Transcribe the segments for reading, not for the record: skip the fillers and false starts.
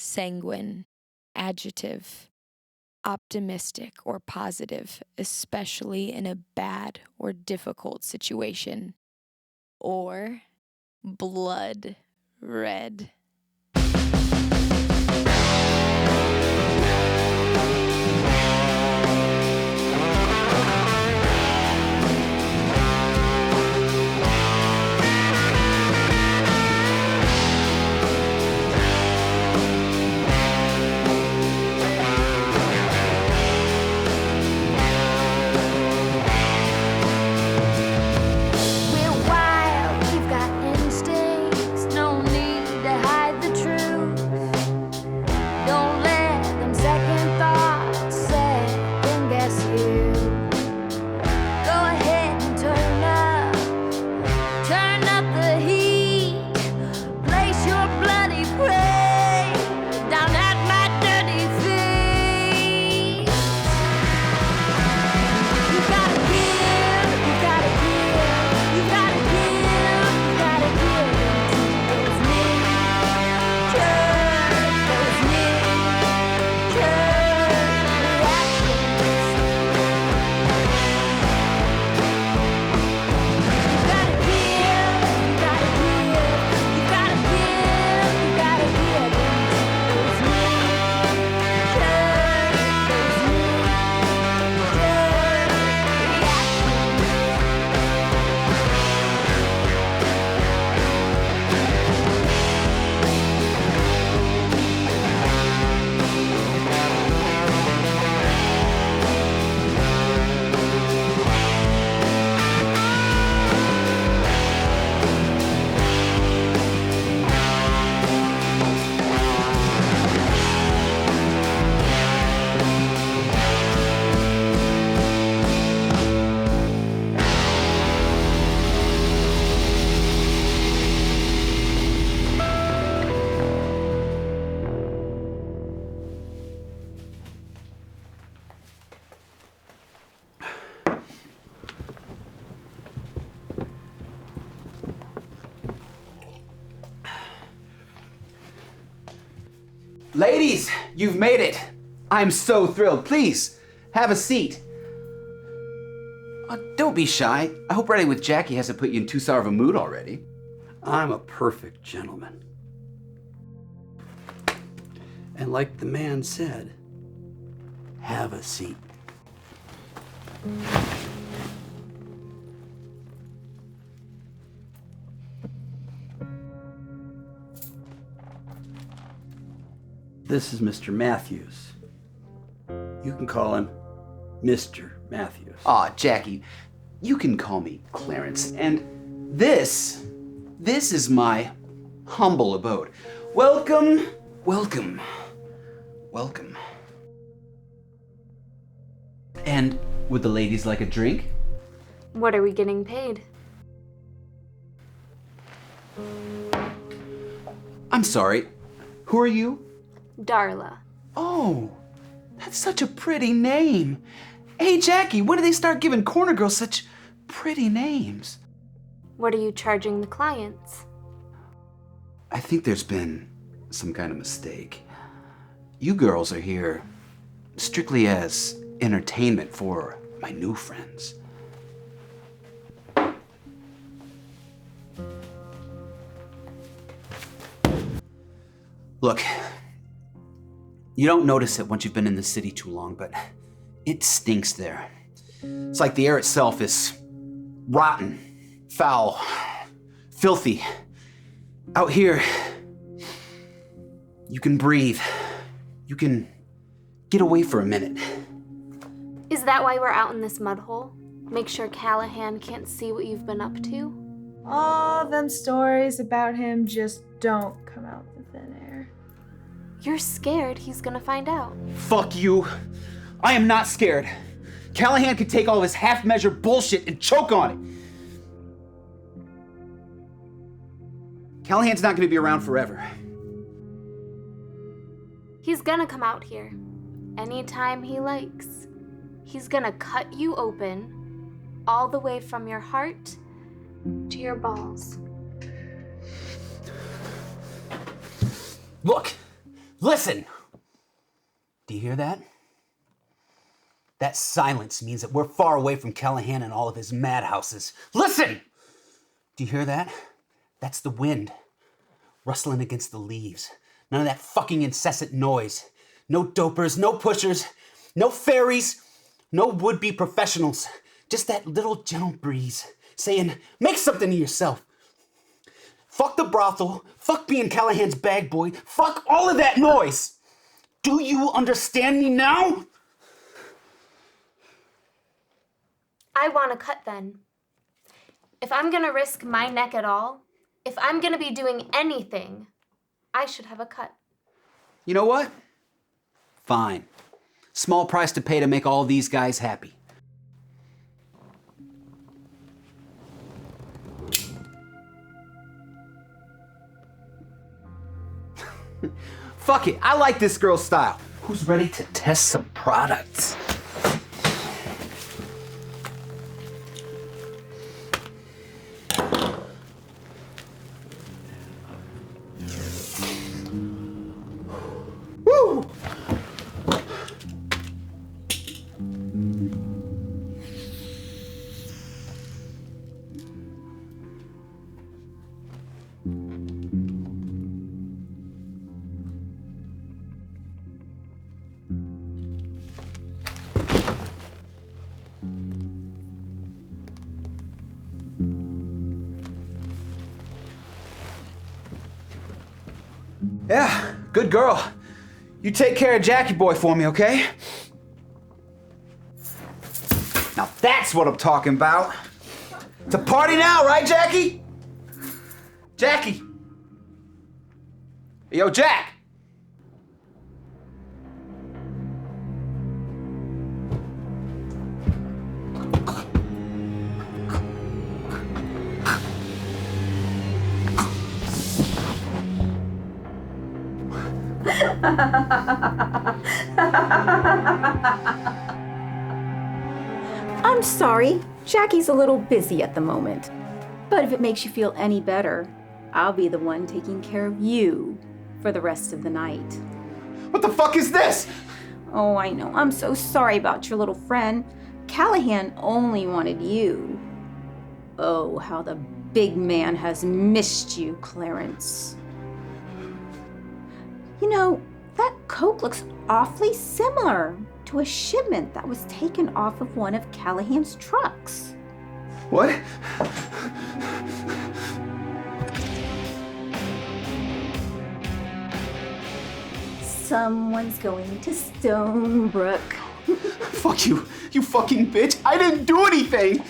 sanguine, adjective, optimistic or positive, especially in a bad or difficult situation, or blood red. Ladies, you've made it. I'm so thrilled. Please, have a seat. Don't be shy. I hope riding with Jackie hasn't put you in too sour of a mood already. I'm a perfect gentleman. And like the man said, have a seat. This is Mr. Matthews. You can call him Mr. Matthews. Aw, Jackie, you can call me Clarence. And this is my humble abode. Welcome, welcome, welcome. And would the ladies like a drink? What are we getting paid? I'm sorry, who are you? Darla. Oh, that's such a pretty name. Hey, Jackie, when did they start giving corner girls such pretty names? What are you charging the clients? I think there's been some kind of mistake. You girls are here strictly as entertainment for my new friends. Look, you don't notice it once you've been in the city too long, but it stinks there. It's like the air itself is rotten, foul, filthy. Out here, you can breathe. You can get away for a minute. Is that why we're out in this mud hole? Make sure Callahan can't see what you've been up to? All them stories about him just don't come out of thin air. You're scared he's gonna find out. Fuck you. I am not scared. Callahan could take all of his half-measured bullshit and choke on it. Callahan's not gonna be around forever. He's gonna come out here anytime he likes. He's gonna cut you open all the way from your heart to your balls. Look, Listen! Do you hear that? That silence means that we're far away from Callahan and all of his madhouses. Listen! Do you hear that? That's the wind rustling against the leaves. None of that fucking incessant noise. No dopers, no pushers, no fairies, no would-be professionals. Just that little gentle breeze saying, make something of yourself. Fuck the brothel, fuck being Callahan's bag boy, fuck all of that noise. Do you understand me now? I want to cut then. If I'm gonna risk my neck at all, if I'm gonna be doing anything, I should have a cut. You know what? Fine. Small price to pay to make all these guys happy. Fuck it, I like this girl's style. Who's ready to test some products? Woo! Yeah, good girl. You take care of Jackie boy for me, okay? Now that's what I'm talking about. It's a party now, right, Jackie? Jackie. Yo, Jack. I'm sorry, Jackie's a little busy at the moment. But if it makes you feel any better, I'll be the one taking care of you for the rest of the night. What the fuck is this? Oh, I know. I'm so sorry about your little friend. Callahan only wanted you. Oh, how the big man has missed you, Clarence. You know, that coat looks awfully similar to a shipment that was taken off of one of Callahan's trucks. What? Someone's going to Stonebrook. Fuck you, you fucking bitch. I didn't do anything.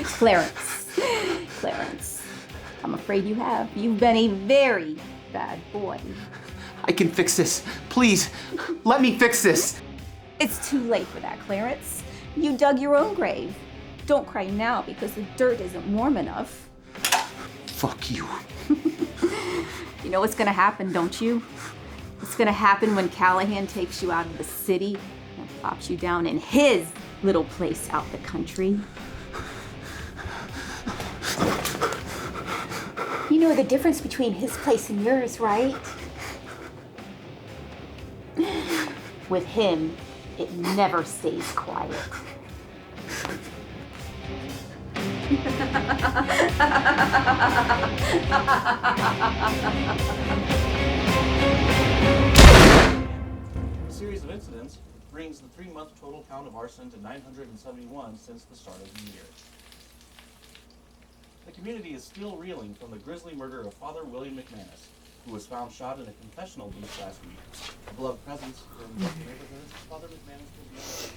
Clarence, I'm afraid you have. You've been a very bad boy. I can fix this. Please, let me fix this. It's too late for that, Clarence. You dug your own grave. Don't cry now because the dirt isn't warm enough. Fuck you. You know what's gonna happen, don't you? What's gonna happen when Callahan takes you out of the city and plops you down in his little place out the country? You know the difference between his place and yours, right? With him, it never stays quiet. A series of incidents brings the 3-month total count of arson to 971 since the start of the year. The community is still reeling from the grisly murder of Father William McManus, who was found shot in a confessional booth last week. A beloved presence in the neighborhood, Father McManus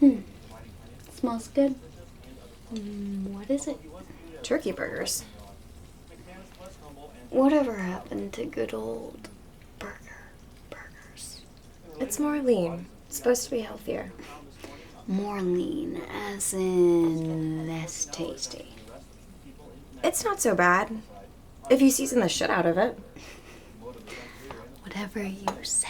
will be Smells good. What is it? Turkey burgers. Whatever happened to good old burgers? It's more lean. It's supposed to be healthier. More lean, as in less tasty. It's not so bad if you season the shit out of it. Whatever you say.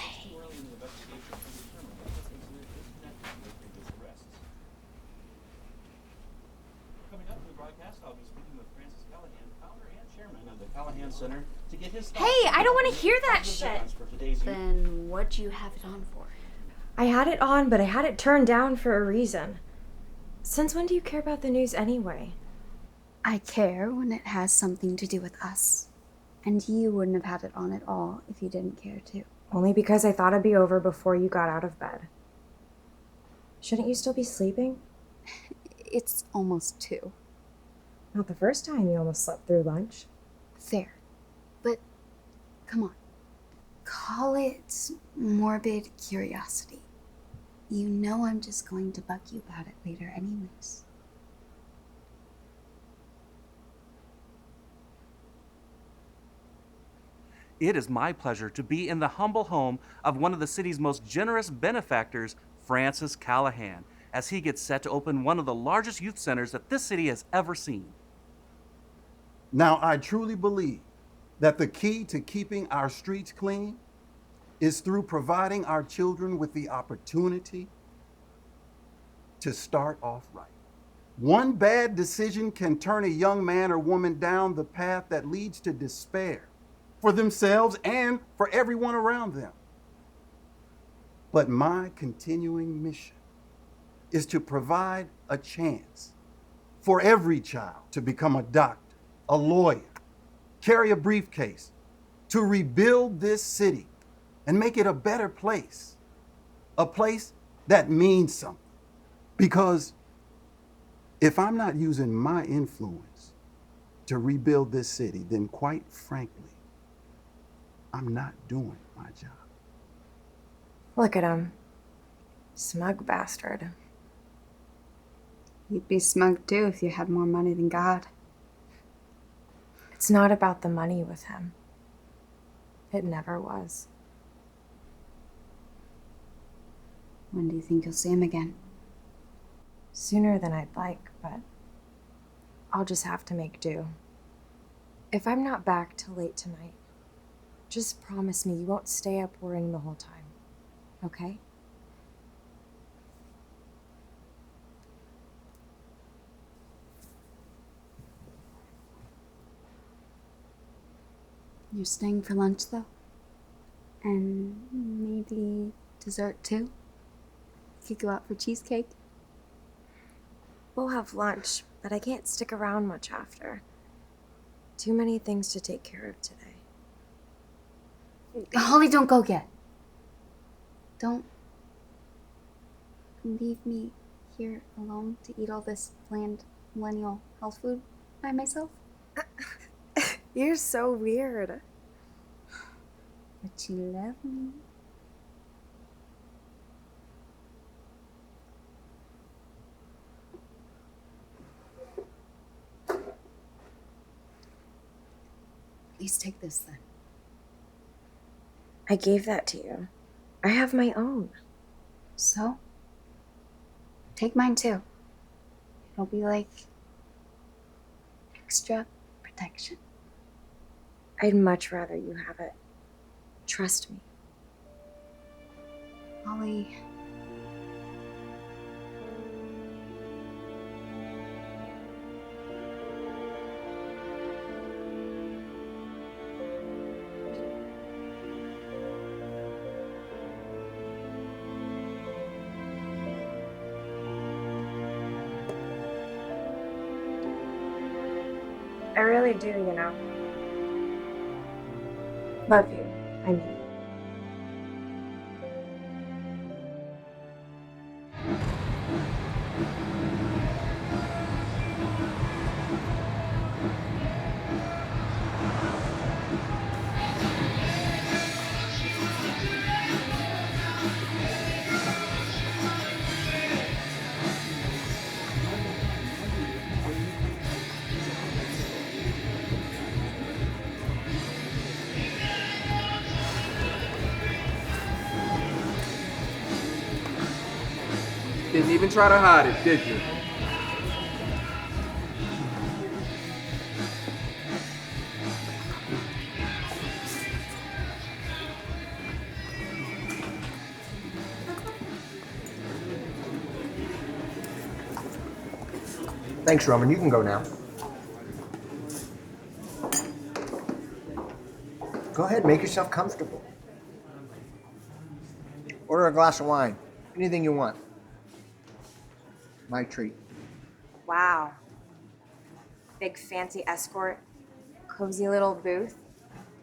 Coming up in the broadcast, I'll be speaking with Francis Callahan, founder and chairman of the Callahan Center to get his Hey, I don't want to hear that shit. Then what'd you have it on for? I had it on, but I had it turned down for a reason. Since when do you care about the news anyway? I care when it has something to do with us. And you wouldn't have had it on at all if you didn't care to. Only because I thought it'd be over before you got out of bed. Shouldn't you still be sleeping? It's almost 2. Not the first time you almost slept through lunch. Fair. But come on. Call it morbid curiosity. You know I'm just going to bug you about it later anyways. It is my pleasure to be in the humble home of one of the city's most generous benefactors, Francis Callahan, as he gets set to open one of the largest youth centers that this city has ever seen. Now, I truly believe that the key to keeping our streets clean is through providing our children with the opportunity to start off right. One bad decision can turn a young man or woman down the path that leads to despair for themselves and for everyone around them. But my continuing mission is to provide a chance for every child to become a doctor, a lawyer, carry a briefcase, to rebuild this city and make it a better place, a place that means something. Because if I'm not using my influence to rebuild this city, then quite frankly, I'm not doing my job. Look at him. Smug bastard. You'd be smug too if you had more money than God. It's not about the money with him. It never was. When do you think you'll see him again? Sooner than I'd like, but I'll just have to make do. If I'm not back till late tonight, just promise me you won't stay up worrying the whole time, okay? You're staying for lunch though? And maybe dessert too? We could go out for cheesecake. We'll have lunch, but I can't stick around much after. Too many things to take care of today. Holly, don't go yet. Don't leave me here alone to eat all this bland millennial health food by myself. You're so weird. But you love me. Please take this then. I gave that to you. I have my own. So? Take mine too. It'll be like extra protection. I'd much rather you have it. Trust me. Holly. I really do, you know. Love you. I mean. Didn't even try to hide it, did you? Thanks, Roman. You can go now. ahead, make yourself comfortable. Order a glass of wine. Anything you want. My treat. Wow. Big fancy escort, cozy little booth,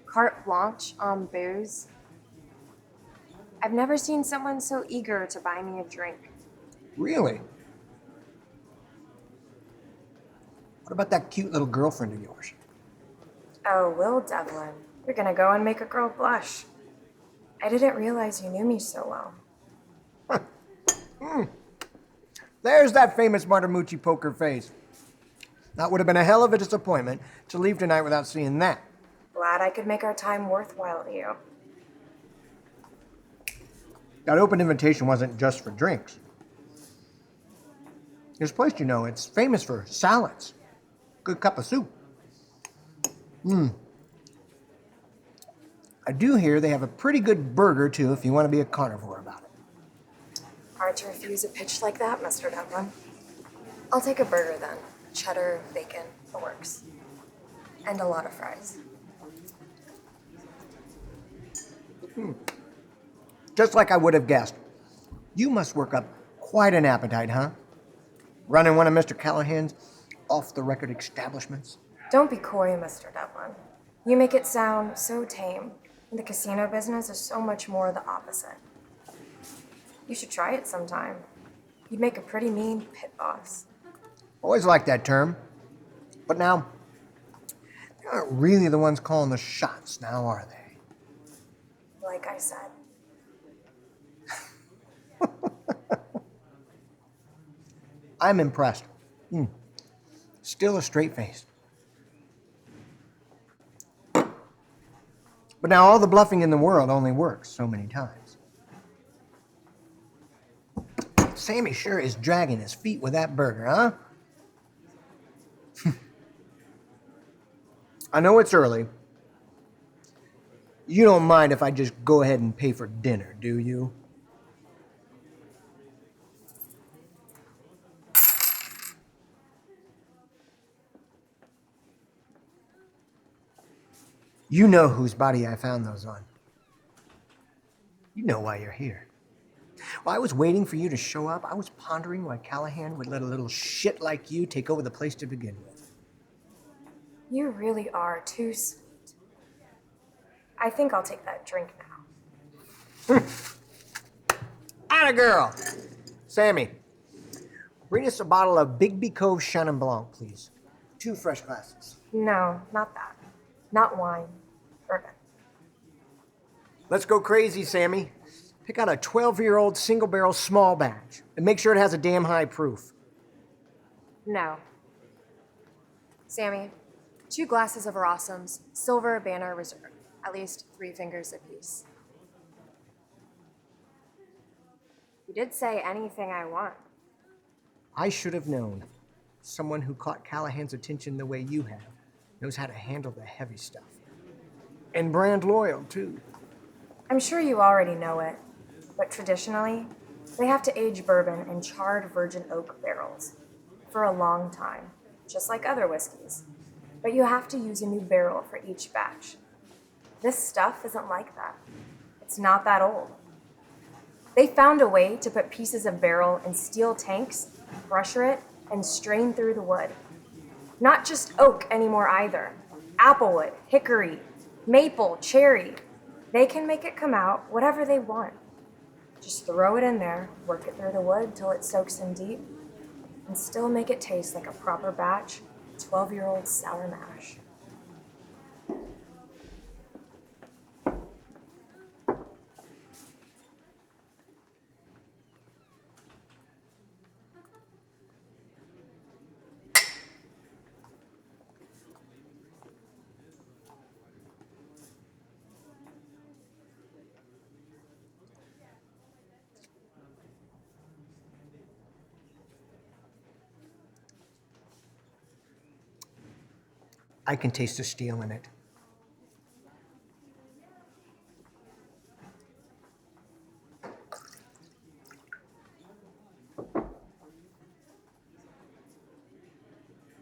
carte blanche on booze. I've never seen someone so eager to buy me a drink. Really? What about that cute little girlfriend of yours? Oh, Will Devlin, you're gonna go and make a girl blush. I didn't realize you knew me so well. There's that famous Martamucci poker face. That would have been a hell of a disappointment to leave tonight without seeing that. Glad I could make our time worthwhile to you. That open invitation wasn't just for drinks. This place, you know, it's famous for salads. Good cup of soup. I do hear they have a pretty good burger, too, if you want to be a carnivore about it. Hard to refuse a pitch like that, Mr. Devlin. I'll take a burger then. Cheddar, bacon, the works. And a lot of fries. Just like I would have guessed. You must work up quite an appetite, huh? Running one of Mr. Callahan's off-the-record establishments? Don't be coy, Mr. Devlin. You make it sound so tame. The casino business is so much more the opposite. You should try it sometime. You'd make a pretty mean pit boss. Always liked that term. But now, they aren't really the ones calling the shots now, are they? Like I said. I'm impressed. Still a straight face. But now all the bluffing in the world only works so many times. Sammy sure is dragging his feet with that burger, huh? I know it's early. You don't mind if I just go ahead and pay for dinner, do you? You know whose body I found those on. You know why you're here. While I was waiting for you to show up, I was pondering why Callahan would let a little shit like you take over the place to begin with. You really are too sweet. I think I'll take that drink now. Atta girl! Sammy, bring us a bottle of Bigby Cove Chenin Blanc, please. 2 fresh glasses. No, not that. Not wine. Bourbon. Let's go crazy, Sammy. Pick out a 12-year-old single-barrel small batch and make sure it has a damn high proof. No. Sammy, 2 glasses of Rossum's Silver Banner Reserve. At least 3 fingers apiece. You did say anything I want. I should have known. Someone who caught Callahan's attention the way you have knows how to handle the heavy stuff. And brand loyal, too. I'm sure you already know it, but traditionally, they have to age bourbon in charred virgin oak barrels for a long time, just like other whiskeys. But you have to use a new barrel for each batch. This stuff isn't like that. It's not that old. They found a way to put pieces of barrel in steel tanks, pressure it, and strain through the wood. Not just oak anymore either. Applewood, hickory, maple, cherry. They can make it come out whatever they want. Just throw it in there, work it through the wood till it soaks in deep, and still make it taste like a proper batch of 12-year-old sour mash. I can taste the steel in it.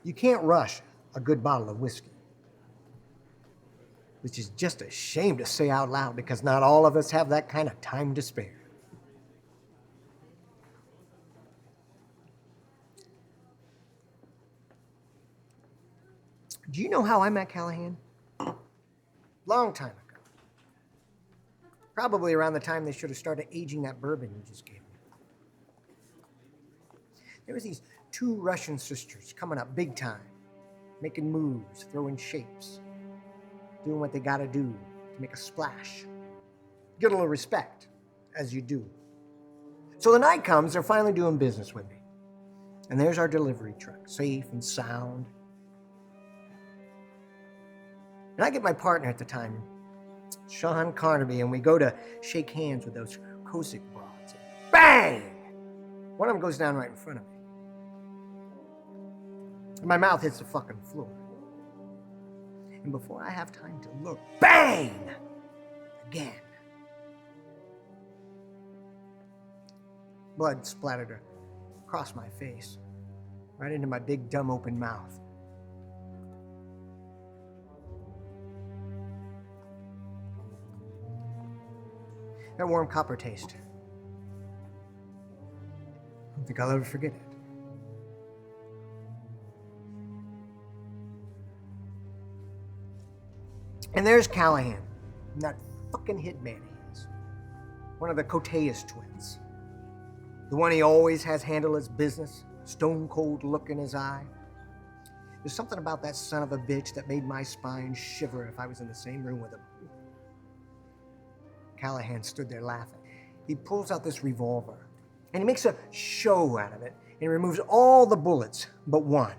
You can't rush a good bottle of whiskey. which is just a shame to say out loud because not all of us have that kind of time to spare. Do you know how I met Callahan? Long time ago. Probably around the time they should have started aging that bourbon you just gave me. There was these two Russian sisters coming up big time, making moves, throwing shapes, doing what they gotta do to make a splash. Get a little respect, as you do. So the night comes, they're finally doing business with me. And there's our delivery truck, safe and sound. And I get my partner at the time, Sean Carnaby, and we go to shake hands with those Cossack broads. And bang! One of them goes down right in front of me. And my mouth hits the fucking floor. And before I have time to look, bang! Again. Blood splattered across my face, right into my big, dumb, open mouth. That warm copper taste. I don't think I'll ever forget it. And there's Callahan, that fucking hitman he is. One of the Koteas twins. The one he always has handle his business, stone cold look in his eye. There's something about that son of a bitch that made my spine shiver if I was in the same room with him. Callahan stood there laughing. He pulls out this revolver, and he makes a show out of it, and he removes all the bullets but one.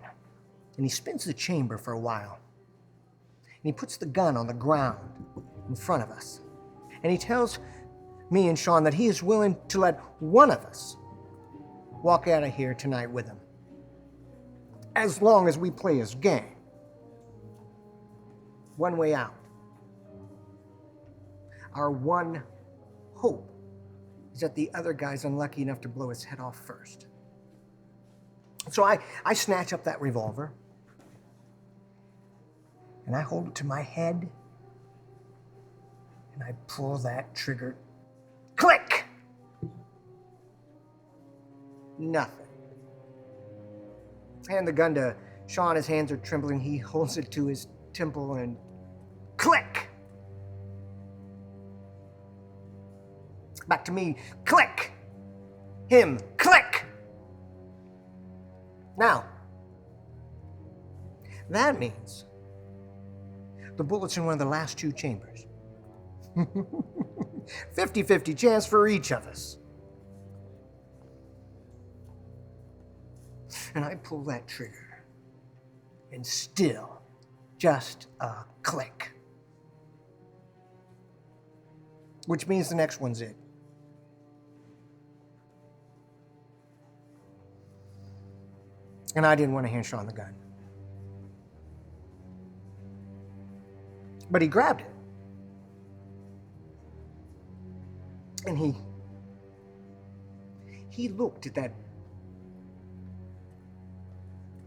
And he spins the chamber for a while. And he puts the gun on the ground in front of us. And he tells me and Sean that he is willing to let one of us walk out of here tonight with him, as long as we play his game. One way out. Our one hope is that the other guy's unlucky enough to blow his head off first. So I snatch up that revolver, and I hold it to my head, and I pull that trigger. Click! Nothing. I hand the gun to Sean. His hands are trembling. He holds it to his temple, and click! Back to me, click! Him, click! Now, that means the bullet's in one of the last two chambers. 50-50 chance for each of us. And I pull that trigger, and still, just a click. Which means the next one's it. And I didn't want to hand Sean the gun. But he grabbed it. And he looked at that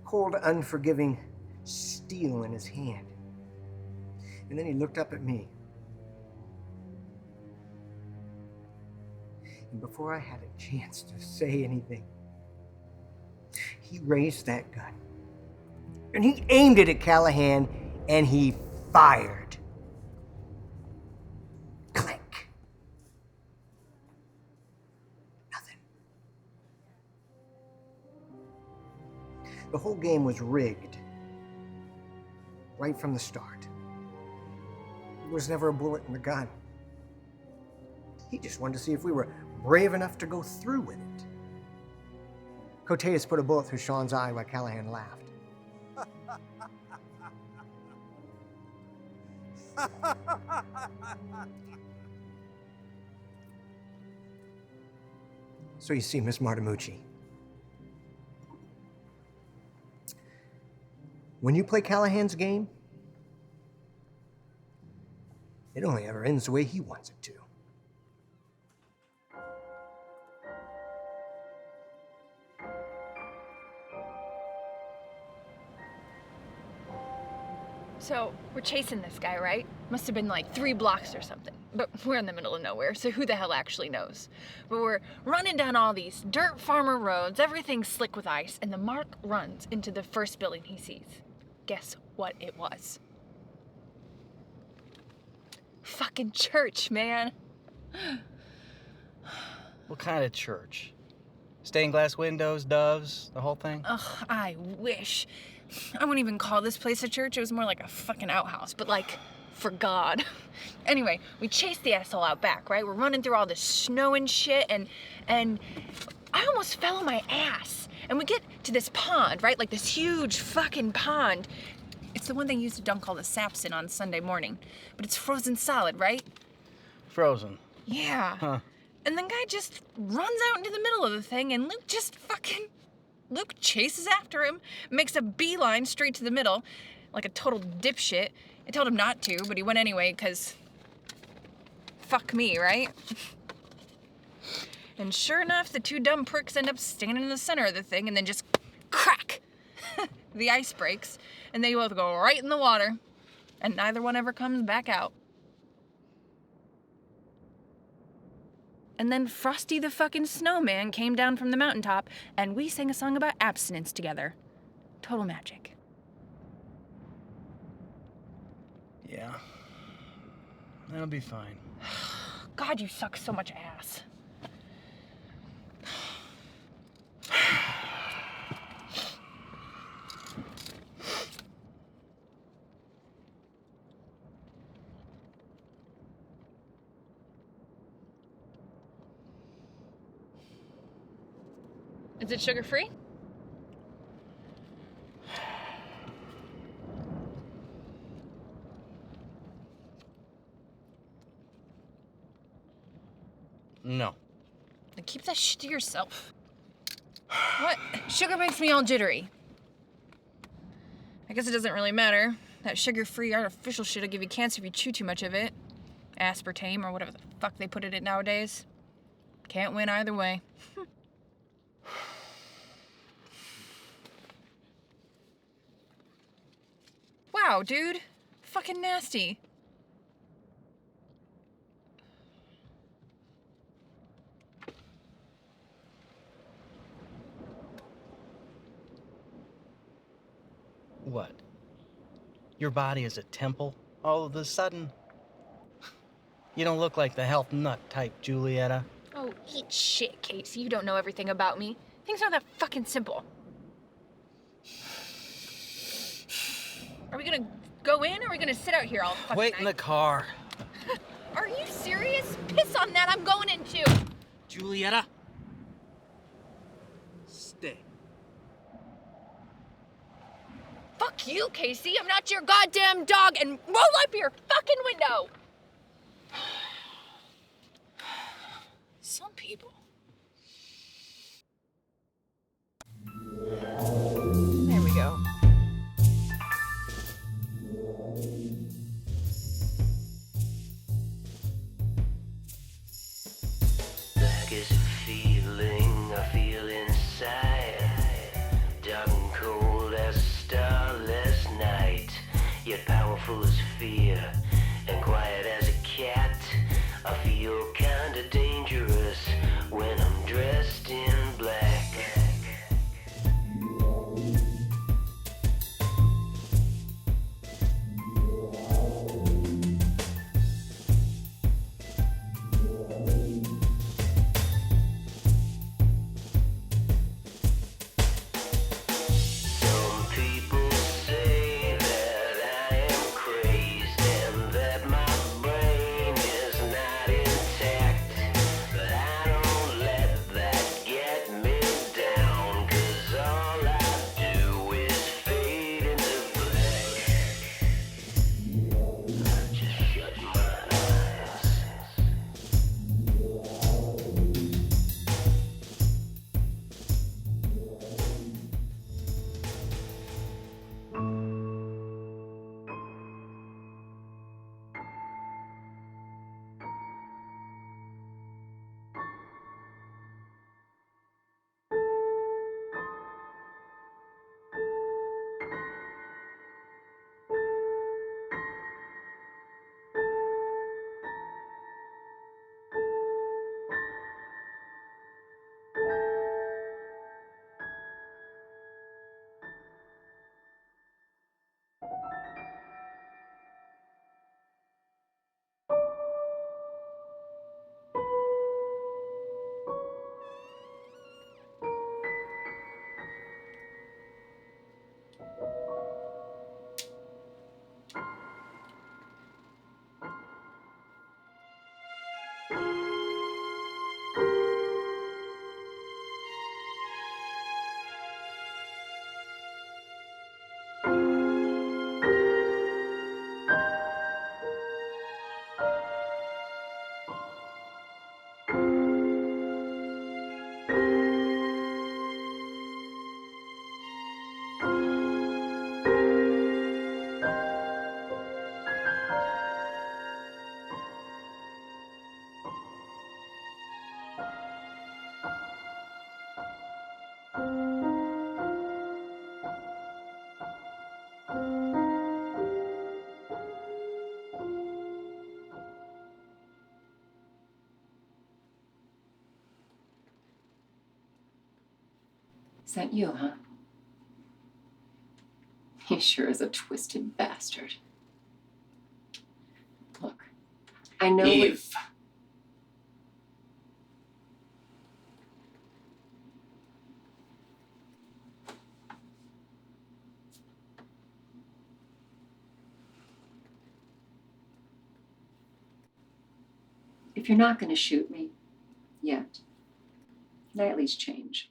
cold, unforgiving steel in his hand. And then he looked up at me. And before I had a chance to say anything, he raised that gun. And he aimed it at Callahan, and he fired. Click. Nothing. The whole game was rigged. Right from the start. There was never a bullet in the gun. He just wanted to see if we were brave enough to go through with it. Koteas put a bullet through Sean's eye while Callahan laughed. So you see, Miss Martimucci, when you play Callahan's game, it only ever ends the way he wants it to. So, we're chasing this guy, right? Must have been like 3 blocks or something. But we're in the middle of nowhere, so who the hell actually knows? But we're running down all these dirt farmer roads, everything's slick with ice, and the Mark runs into the first building he sees. Guess what it was? Fucking church, man. What kind of church? Stained glass windows, doves, the whole thing? Ugh, I wish. I wouldn't even call this place a church. It was more like a fucking outhouse, but like, for God. Anyway, we chased the asshole out back, right? We're running through all this snow and shit, and I almost fell on my ass. And we get to this pond, right? Like this huge fucking pond. It's the one they used to dunk all the saps in on Sunday morning. But it's frozen solid, right? Frozen. Yeah. Huh. And the guy just runs out into the middle of the thing, and Luke chases after him, makes a beeline straight to the middle, like a total dipshit. I told him not to, but he went anyway, because fuck me, right? And sure enough, the 2 dumb pricks end up standing in the center of the thing, and then just crack! The ice breaks, and they both go right in the water, and neither one ever comes back out. And then Frosty the fucking Snowman came down from the mountaintop, and we sang a song about abstinence together. Total magic. Yeah. That'll be fine. God, you suck so much ass. Is it sugar-free? No. Then keep that shit to yourself. What? Sugar makes me all jittery. I guess it doesn't really matter. That sugar-free artificial shit'll give you cancer if you chew too much of it. Aspartame or whatever the fuck they put in it nowadays. Can't win either way. Wow, dude. Fucking nasty. What? Your body is a temple all of a sudden? You don't look like the health nut type, Julietta. Oh, eat shit, Casey. You don't know everything about me. Things aren't that fucking simple. Are we gonna go in or are we gonna sit out here all fucking Wait night? in the car. Are you serious? Piss on that, I'm going in too. Julietta. Stay. Fuck you, Casey. I'm not your goddamn dog, and roll up your fucking window. Some people. There we go. Black is a feeling I feel inside, dark and cold as a starless night, yet powerful as fear and quiet as a cat. I feel kinda dangerous when I'm dressed in black. Sent you, huh? He sure is a twisted bastard. Look, I know Eve. if you're not going to shoot me yet, can I at least change?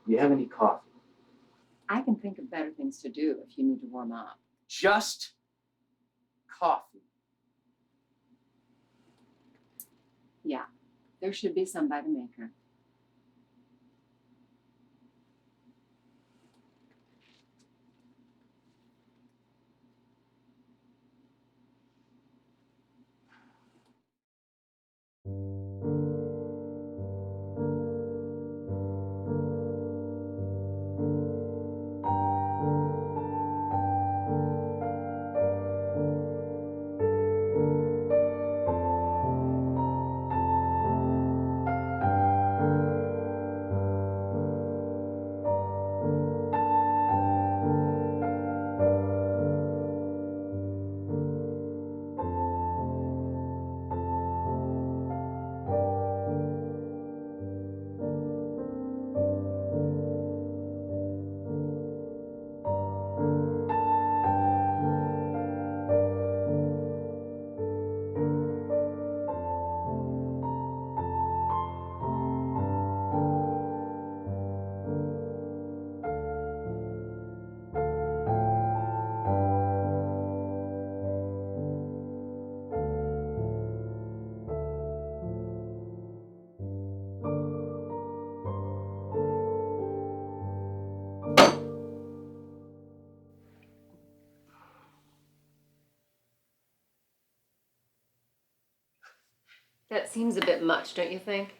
Do you have any coffee? I can think of better things to do if you need to warm up. Just coffee. Yeah, there should be some by the maker. That seems a bit much, don't you think?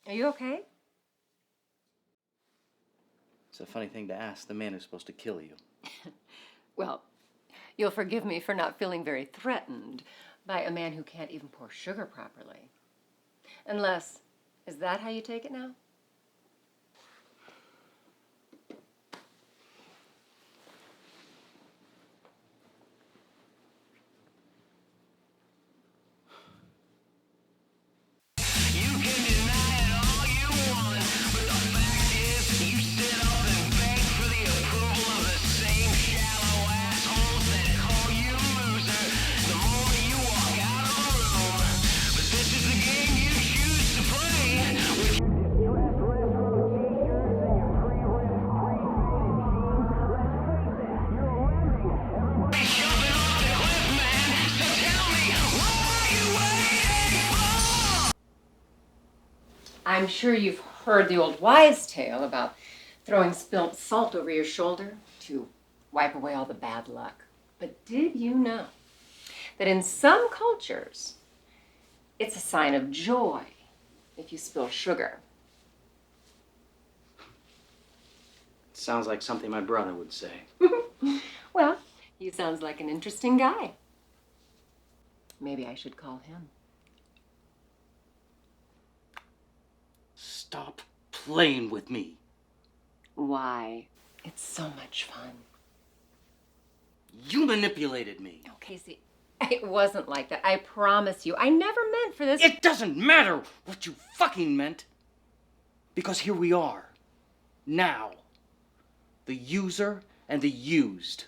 Are you okay? It's a funny thing to ask the man who's supposed to kill you. Well, you'll forgive me for not feeling very threatened by a man who can't even pour sugar properly. Unless, is that how you take it now? I'm sure you've heard the old wives' tale about throwing spilt salt over your shoulder to wipe away all the bad luck. But did you know that in some cultures, it's a sign of joy if you spill sugar? Sounds like something my brother would say. Well, he sounds like an interesting guy. Maybe I should call him. Stop playing with me. Why? It's so much fun. You manipulated me. Oh, Casey, it wasn't like that. I promise you. I never meant for this. It doesn't matter what you fucking meant. Because here we are. Now. The user and the used.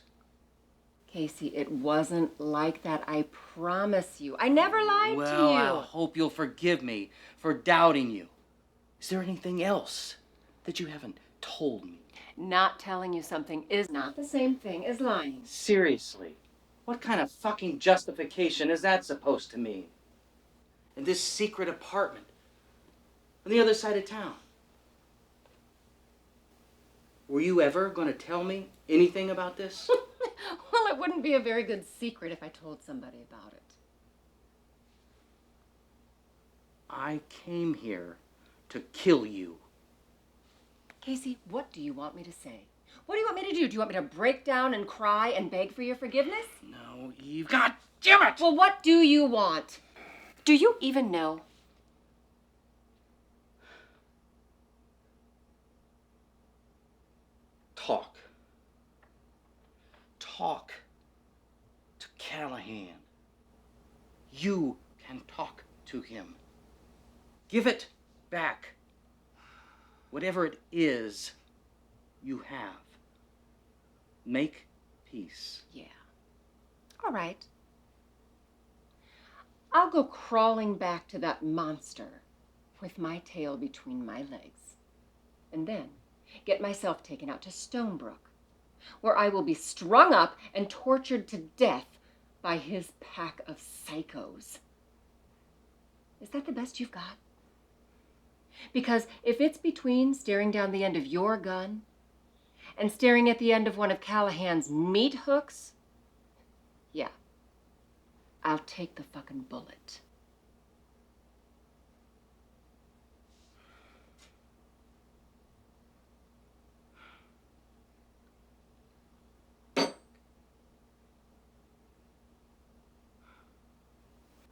Casey, it wasn't like that. I promise you. I never lied to you. Well, I hope you'll forgive me for doubting you. Is there anything else that you haven't told me? Not telling you something is not the same thing as lying. Seriously, what kind of fucking justification is that supposed to mean? In this secret apartment on the other side of town. Were you ever going to tell me anything about this? Well, it wouldn't be a very good secret if I told somebody about it. I came here to kill you. Casey, what do you want me to say? What do you want me to do? Do you want me to break down and cry and beg for your forgiveness? No, Eve. God damn it! Well, what do you want? Do you even know? Talk. Talk to Callahan. You can talk to him. Give it back. Whatever it is you have. Make peace. Yeah. All right. I'll go crawling back to that monster with my tail between my legs. And then get myself taken out to Stonebrook, where I will be strung up and tortured to death by his pack of psychos. Is that the best you've got? Because if it's between staring down the end of your gun and staring at the end of one of Callahan's meat hooks, yeah, I'll take the fucking bullet.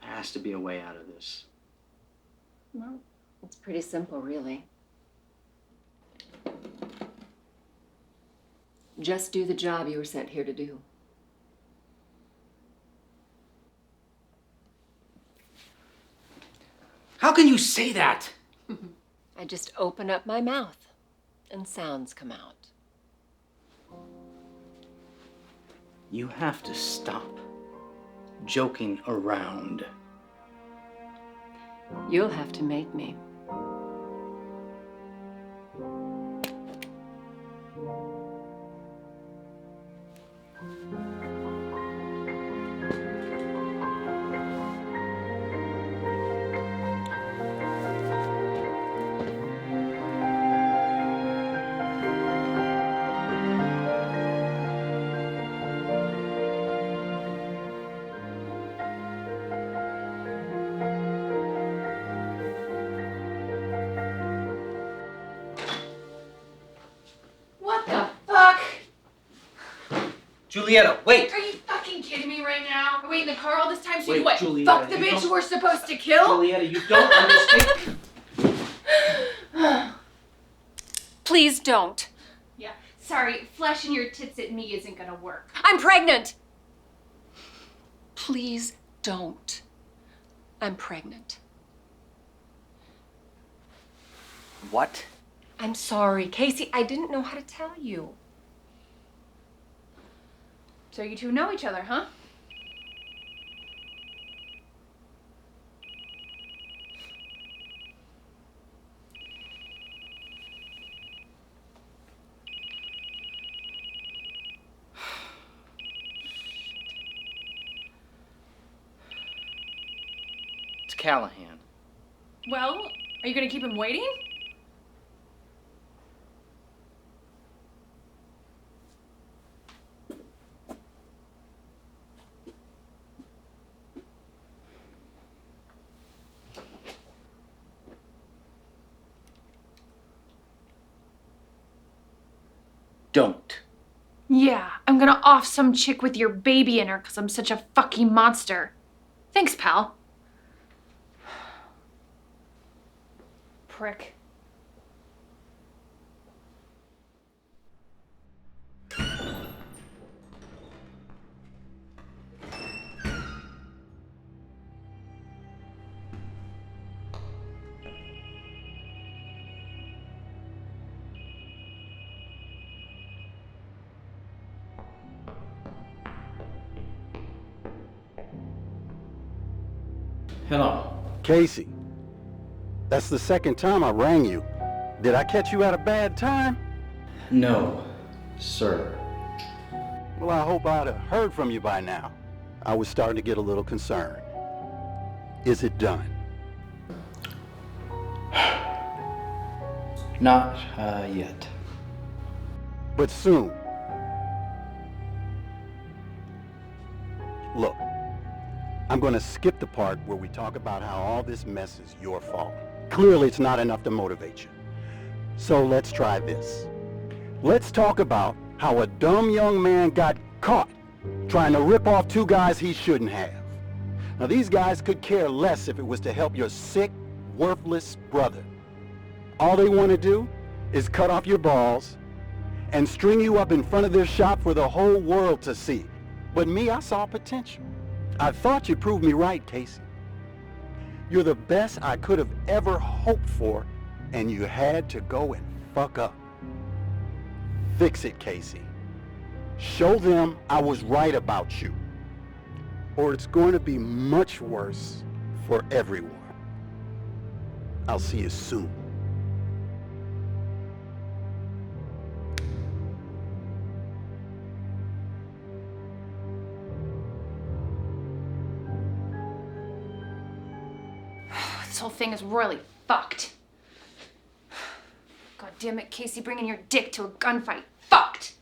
There has to be a way out of this. Well, it's pretty simple, really. Just do the job you were sent here to do. How can you say that? I just open up my mouth and sounds come out. You have to stop joking around. You'll have to make me. What the fuck? Julieta, wait! Are you fucking kidding me right now? I wait in the car all this time so you Wait, could what? Julieta, Fuck the you bitch don't- we're supposed to kill? Julieta, you don't understand. Please don't. Yeah, sorry, flashing your tits at me isn't gonna work. I'm pregnant. Please don't. I'm pregnant. What? I'm sorry, Casey. I didn't know how to tell you. So you two know each other, huh? It's Callahan. Well, are you gonna keep him waiting? Don't. Yeah, I'm gonna off some chick with your baby in her because I'm such a fucking monster. Thanks, pal. Prick. Hello. Casey, that's the second time I rang you. Did I catch you at a bad time? No, sir. Well, I hope I'd have heard from you by now. I was starting to get a little concerned. Is it done? Not yet. But soon. Look, I'm going to skip the part where we talk about how all this mess is your fault. Clearly, it's not enough to motivate you. So let's try this. Let's talk about how a dumb young man got caught trying to rip off two guys he shouldn't have. Now these guys could care less if it was to help your sick, worthless brother. All they want to do is cut off your balls and string you up in front of their shop for the whole world to see. But me, I saw potential. I thought you proved me right, Casey. You're the best I could have ever hoped for, and you had to go and fuck up. Fix it, Casey. Show them I was right about you, or it's going to be much worse for everyone. I'll see you soon. This whole thing is royally fucked. God damn it, Casey, bringing your dick to a gunfight. Fucked!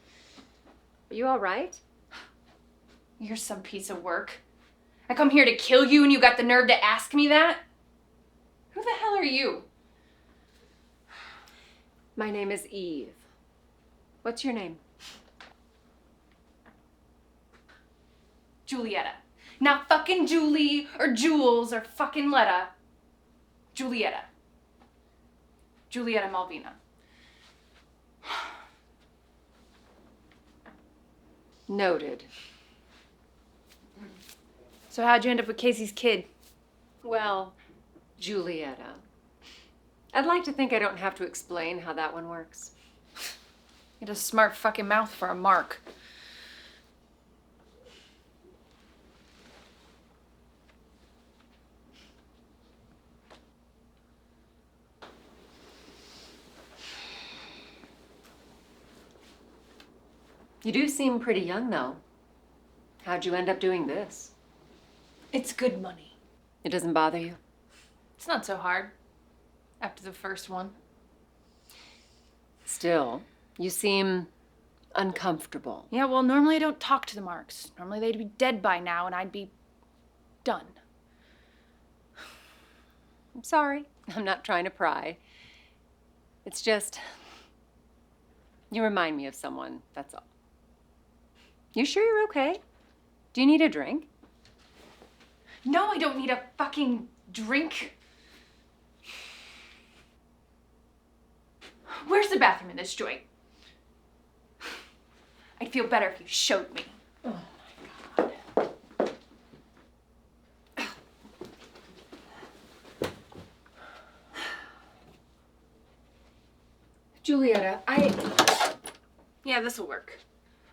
Are you all right? You're some piece of work. I come here to kill you and you got the nerve to ask me that? Who the hell are you? My name is Eve. What's your name? Julietta. Not fucking Julie or Jules or fucking Letta. Julietta. Julietta Malvina. Noted. So how'd you end up with Casey's kid? Well, Julietta. I'd like to think I don't have to explain how that one works. You had a smart fucking mouth for a mark. You do seem pretty young, though. How'd you end up doing this? It's good money. It doesn't bother you? It's not so hard. After the first one. Still, you seem uncomfortable. Yeah, well, normally I don't talk to the marks. Normally they'd be dead by now and I'd be done. I'm sorry. I'm not trying to pry. It's just, you remind me of someone, that's all. You sure you're okay? Do you need a drink? No, I don't need a fucking drink. Where's the bathroom in this joint? I'd feel better if you showed me. Oh my God. Julietta, Yeah, this'll work.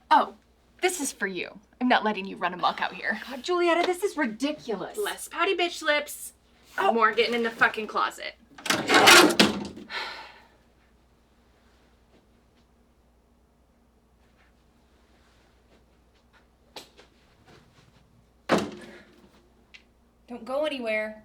Oh, this is for you. I'm not letting you run amok out here. God, Julietta, this is ridiculous. Less pouty bitch lips, more getting in the fucking closet. Don't go anywhere.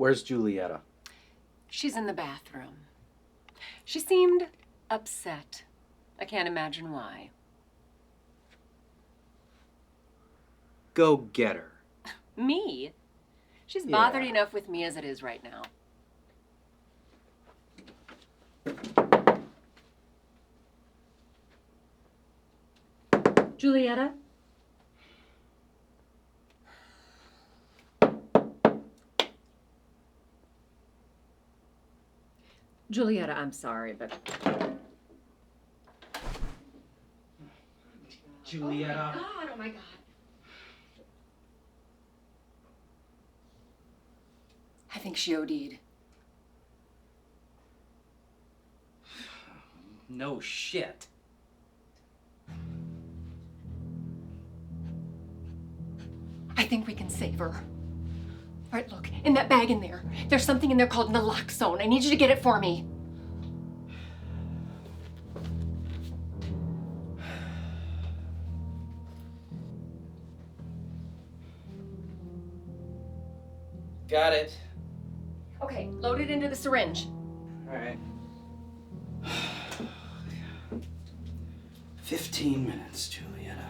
Where's Julietta? She's in the bathroom. She seemed upset. I can't imagine why. Go get her. Me? She's Yeah. bothered enough with me as it is right now. Julietta? Julietta, I'm sorry, but... Julietta. Oh my God. I think she OD'd. No shit. I think we can save her. All right, look, in that bag in there's something in there called naloxone. I need you to get it for me. Got it. Okay, load it into the syringe. All right. 15 minutes, Julietta.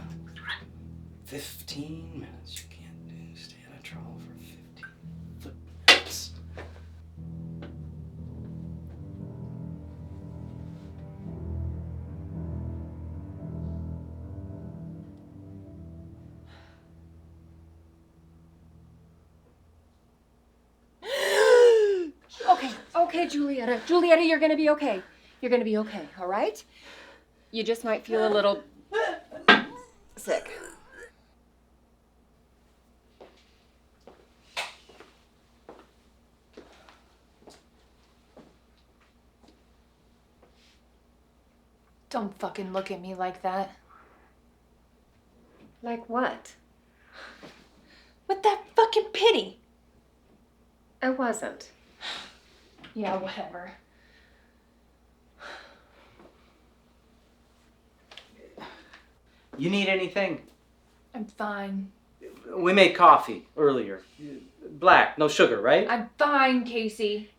15 minutes. You can't stay in a troll for 15 minutes. Okay, Julietta. Julietta, you're gonna be okay. You're gonna be okay, all right? You just might feel a little sick. Don't fucking look at me like that. Like what? With that fucking pity. I wasn't. Yeah, whatever. You need anything? I'm fine. We made coffee earlier. Black, no sugar, right? I'm fine, Casey.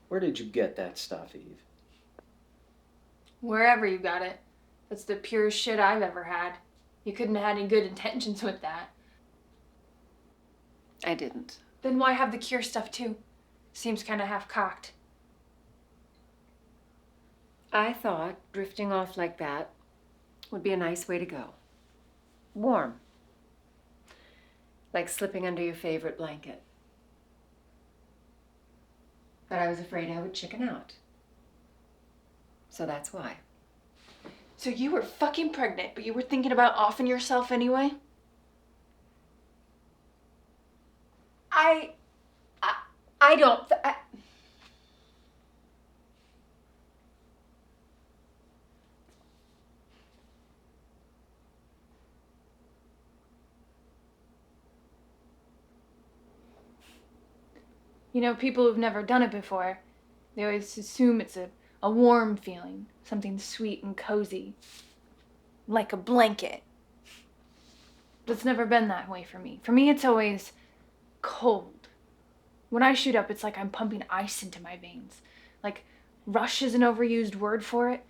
Where did you get that stuff, Eve? Wherever you got it. That's the purest shit I've ever had. You couldn't have had any good intentions with that. I didn't. Then why have the cure stuff too? Seems kind of half-cocked. I thought drifting off like that would be a nice way to go. Warm. Like slipping under your favorite blanket. But I was afraid I would chicken out. So that's why. So you were fucking pregnant, but you were thinking about offing yourself anyway? I don't... You know, people who've never done it before, they always assume it's a warm feeling, something sweet and cozy, like a blanket. But it's never been that way for me. For me, it's always cold. When I shoot up, it's like I'm pumping ice into my veins. Like, rush is an overused word for it,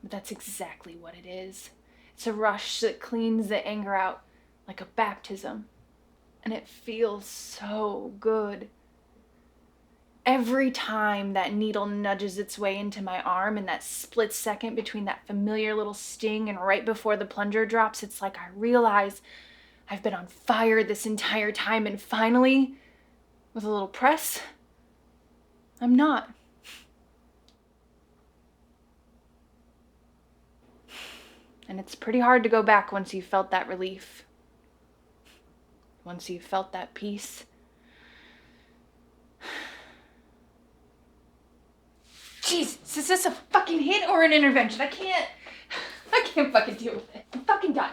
but that's exactly what it is. It's a rush that cleans the anger out like a baptism, and it feels so good. Every time that needle nudges its way into my arm in that split second between that familiar little sting and right before the plunger drops, it's like I realize I've been on fire this entire time, and finally, with a little press, I'm not. And it's pretty hard to go back once you've felt that relief. Once you've felt that peace. Jesus, is this a fucking hit or an intervention? I can't fucking deal with it. I'm fucking done.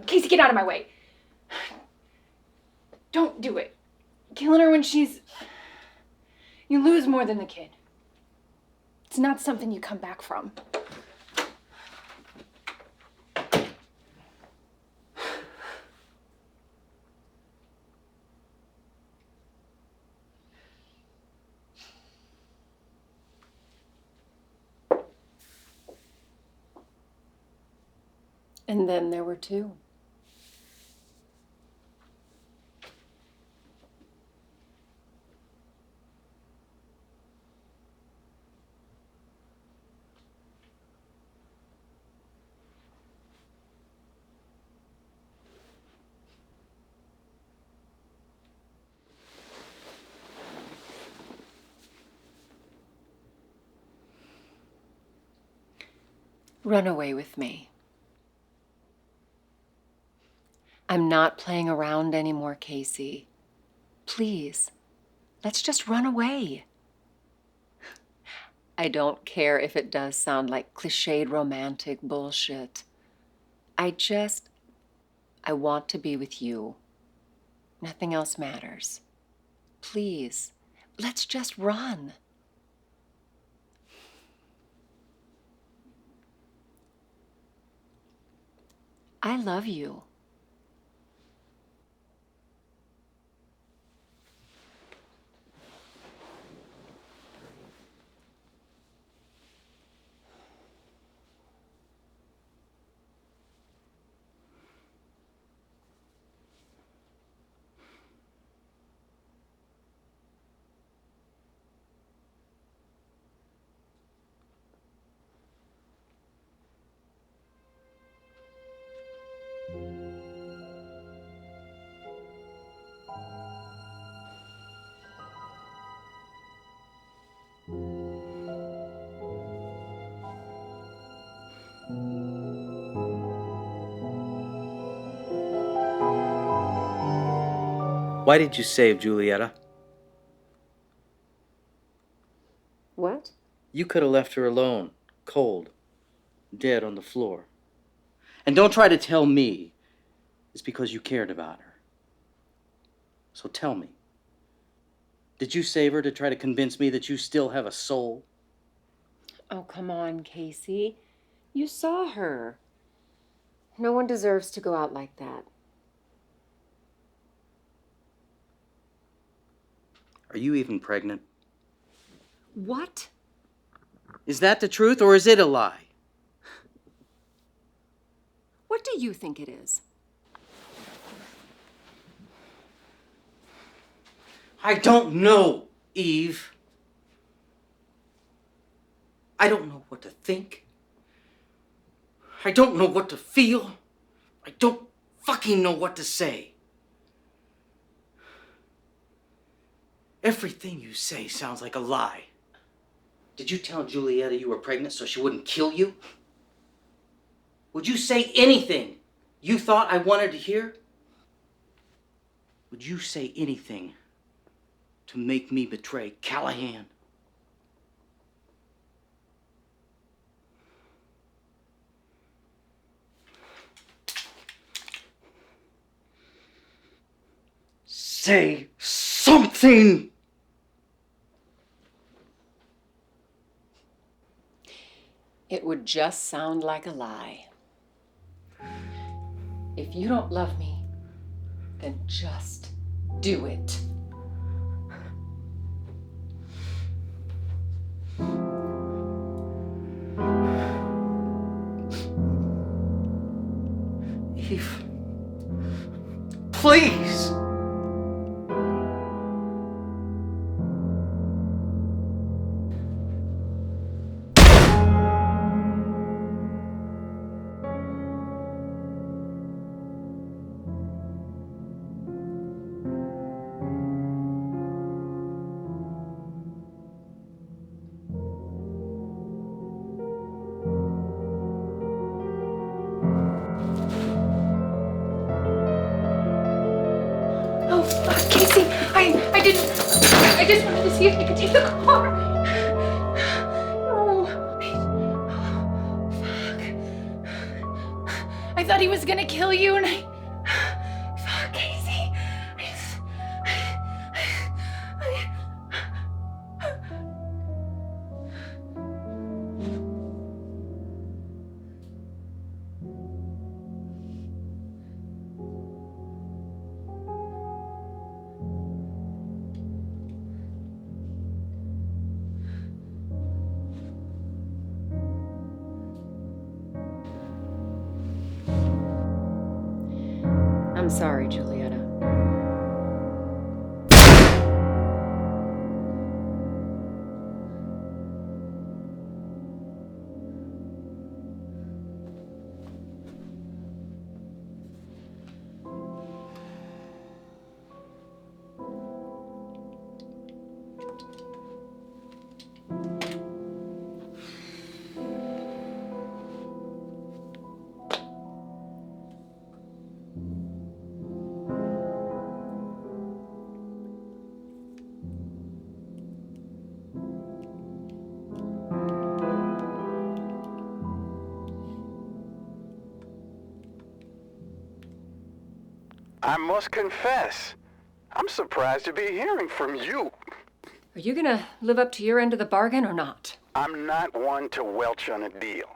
Casey, get out of my way. Don't do it. Killing her when she's... You lose more than the kid. It's not something you come back from. And then there were two. Run away with me. I'm not playing around anymore, Casey. Please, let's just run away. I don't care if it does sound like cliched romantic bullshit. I want to be with you. Nothing else matters. Please, let's just run. I love you. Why did you save Julieta? What? You could have left her alone, cold, dead on the floor. And don't try to tell me it's because you cared about her. So tell me, did you save her to try to convince me that you still have a soul? Oh, come on, Casey. You saw her. No one deserves to go out like that. Are you even pregnant? What? Is that the truth or is it a lie? What do you think it is? I don't know, Eve. I don't know what to think. I don't know what to feel. I don't fucking know what to say. Everything you say sounds like a lie. Did you tell Julieta you were pregnant so she wouldn't kill you? Would you say anything you thought I wanted to hear? Would you say anything to make me betray Callahan? Say something! It would just sound like a lie. If you don't love me, then just do it. Eve, please! Oh, Casey, I didn't. I just wanted to see if I could take the car. No. Fuck. I thought he was gonna kill you, and fuck, Casey. I'm sorry, Julietta. I must confess, I'm surprised to be hearing from you. Are you gonna live up to your end of the bargain or not? I'm not one to welch on a deal.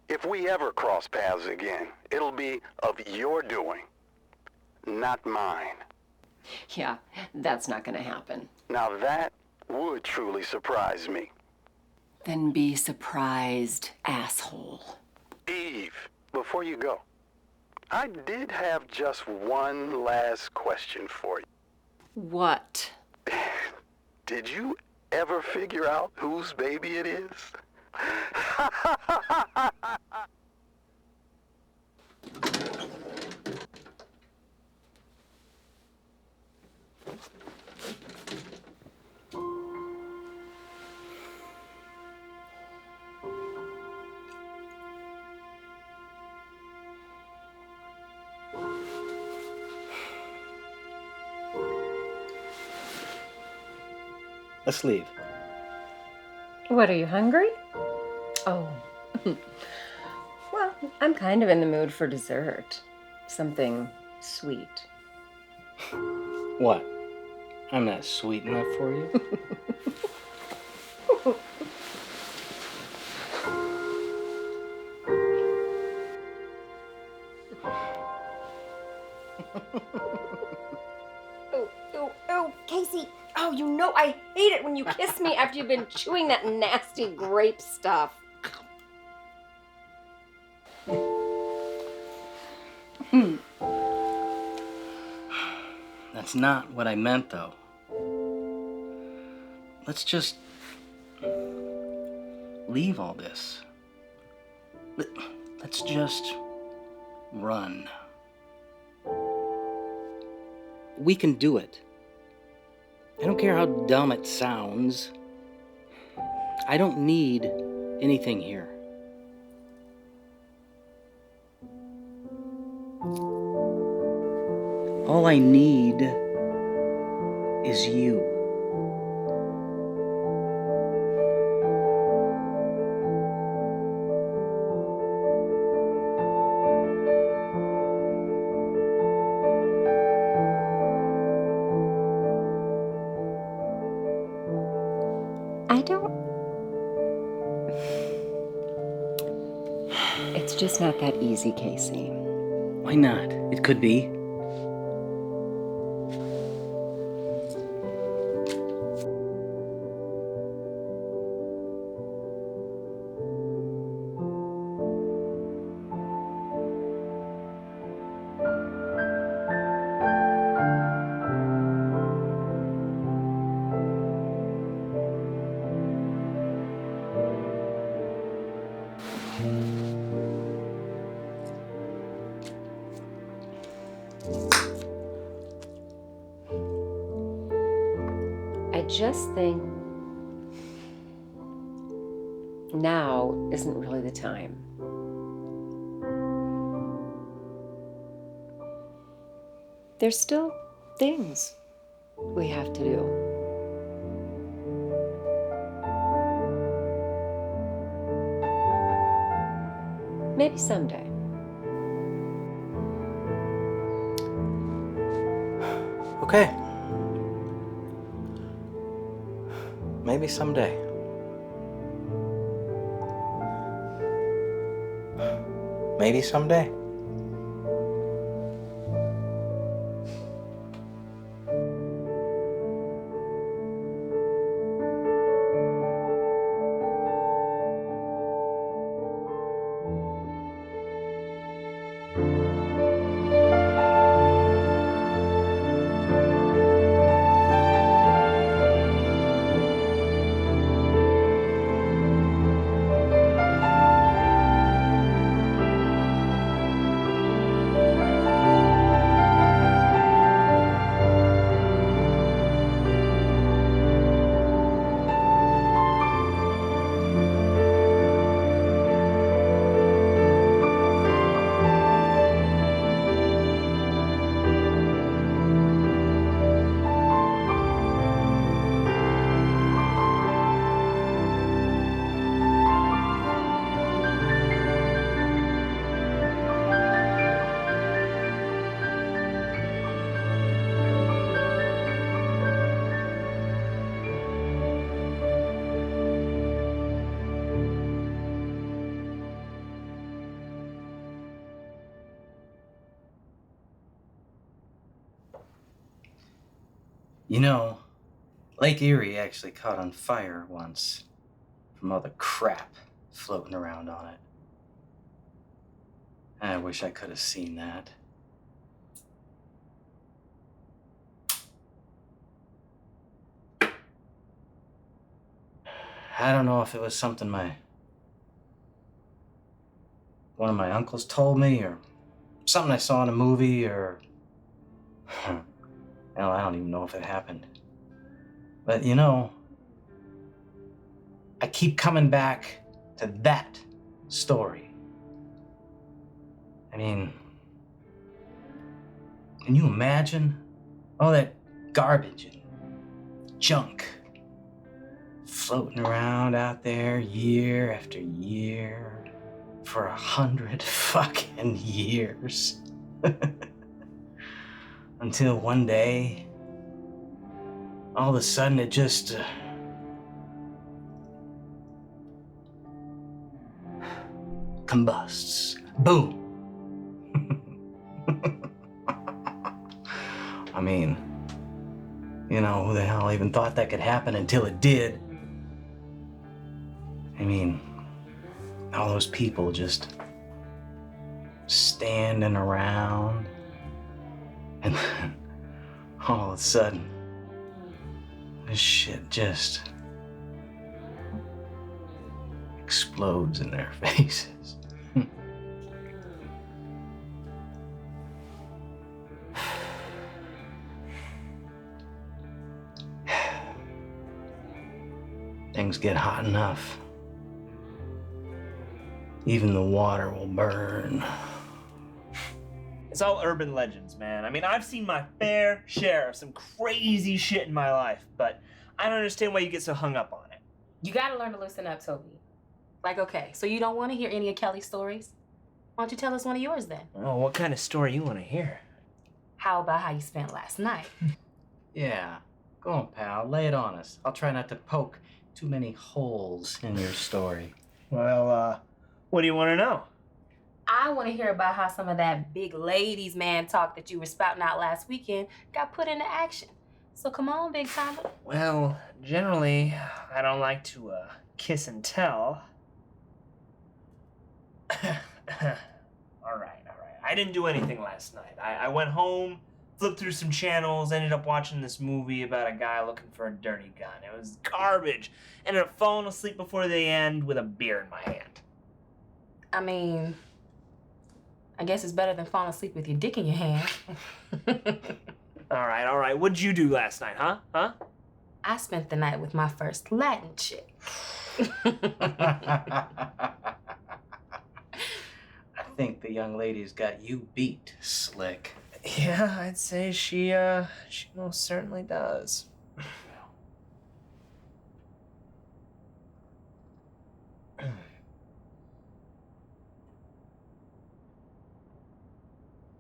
If we ever cross paths again, it'll be of your doing, not mine. Yeah, that's not gonna happen. Now that would truly surprise me. Then be surprised, asshole. Eve, before you go, I did have just one last question for you. What? Did you ever figure out whose baby it is? Let's leave. What, are you hungry? Oh. Well, I'm kind of in the mood for dessert. Something sweet. What? I'm not sweet enough for you? Oh, Casey. Oh, you know I hate it when you kiss me after you've been chewing that nasty grape stuff. That's not what I meant, though. Let's just leave all this. Let's just run. We can do it. I don't care how dumb it sounds. I don't need anything here. All I need is you. I don't... It's just not that easy, Casey. Why not? It could be. I just think now isn't really the time. There's still things we have to do. Maybe someday. Okay. Maybe someday. Maybe someday. You know, Lake Erie actually caught on fire once from all the crap floating around on it. I wish I could have seen that. I don't know if it was something one of my uncles told me, or something I saw in a movie, or hell, I don't even know if it happened. But you know, I keep coming back to that story. I mean, can you imagine all that garbage and junk floating around out there year after year for 100 fucking years? Until one day, all of a sudden it just combusts. Boom. I mean, you know, who the hell even thought that could happen until it did? I mean, all those people just standing around, and then all of a sudden, this shit just explodes in their faces. Things get hot enough, even the water will burn. It's all urban legends, man. I mean, I've seen my fair share of some crazy shit in my life, but I don't understand why you get so hung up on it. You gotta learn to loosen up, Toby. Like, okay, so you don't want to hear any of Kelly's stories? Why don't you tell us one of yours then? Oh, what kind of story you want to hear? How about how you spent last night? Yeah, go on, pal, lay it on us. I'll try not to poke too many holes in your story. Well, what do you want to know? I want to hear about how some of that big ladies man talk that you were spouting out last weekend got put into action. So come on, Big Timer. Well, generally, I don't like to kiss and tell. All right. I didn't do anything last night. I went home, flipped through some channels, ended up watching this movie about a guy looking for a dirty gun. It was garbage. Ended up falling asleep before the end with a beer in my hand. I mean, I guess it's better than falling asleep with your dick in your hand. All right. What'd you do last night, huh? I spent the night with my first Latin chick. I think the young lady's got you beat, Slick. Yeah, I'd say she most certainly does.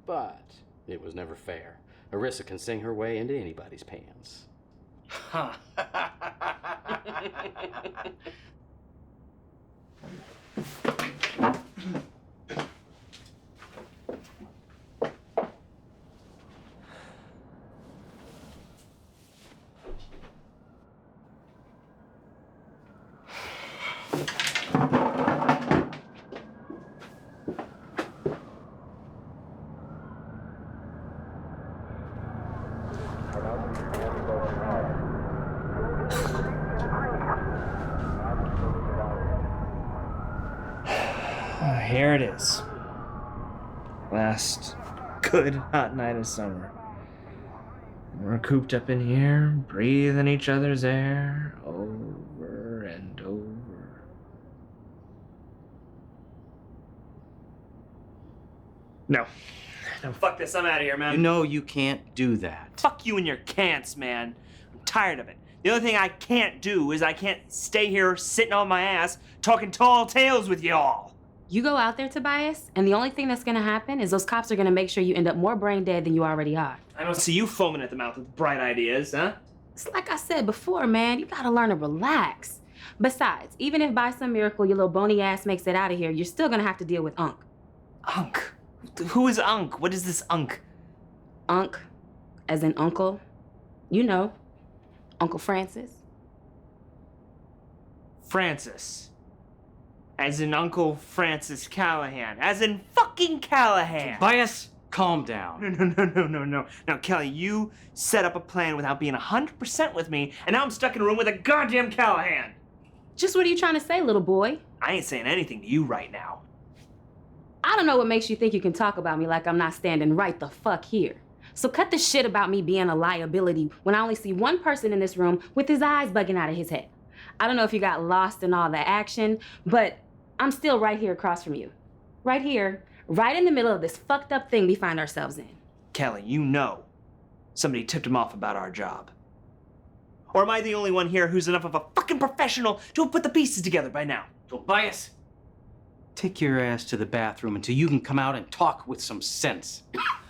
But it was never fair. Arissa can sing her way into anybody's pants. Huh. Here it is. Last good hot night of summer. We're cooped up in here, breathing each other's air over and over. No, fuck this. I'm out of here, man. You know you can't do that. Fuck you and your can'ts, man. I'm tired of it. The only thing I can't do is I can't stay here sitting on my ass talking tall tales with y'all. You go out there, Tobias, and the only thing that's gonna happen is those cops are gonna make sure you end up more brain dead than you already are. I don't see you foaming at the mouth with bright ideas, huh? It's like I said before, man, you gotta learn to relax. Besides, even if by some miracle your little bony ass makes it out of here, you're still gonna have to deal with Unc. Unc? Who is Unc? What is this Unc? Unc, as in uncle. You know, Uncle Francis? Francis. As in Uncle Francis Callahan. As in fucking Callahan. Tobias, calm down. No. Now, Kelly, you set up a plan without being 100% with me, and now I'm stuck in a room with a goddamn Callahan. Just what are you trying to say, little boy? I ain't saying anything to you right now. I don't know what makes you think you can talk about me like I'm not standing right the fuck here. So cut the shit about me being a liability when I only see one person in this room with his eyes bugging out of his head. I don't know if you got lost in all the action, but I'm still right here across from you. Right here, right in the middle of this fucked up thing we find ourselves in. Kelly, you know somebody tipped him off about our job. Or am I the only one here who's enough of a fucking professional to have put the pieces together by now? Tobias, take your ass to the bathroom until you can come out and talk with some sense.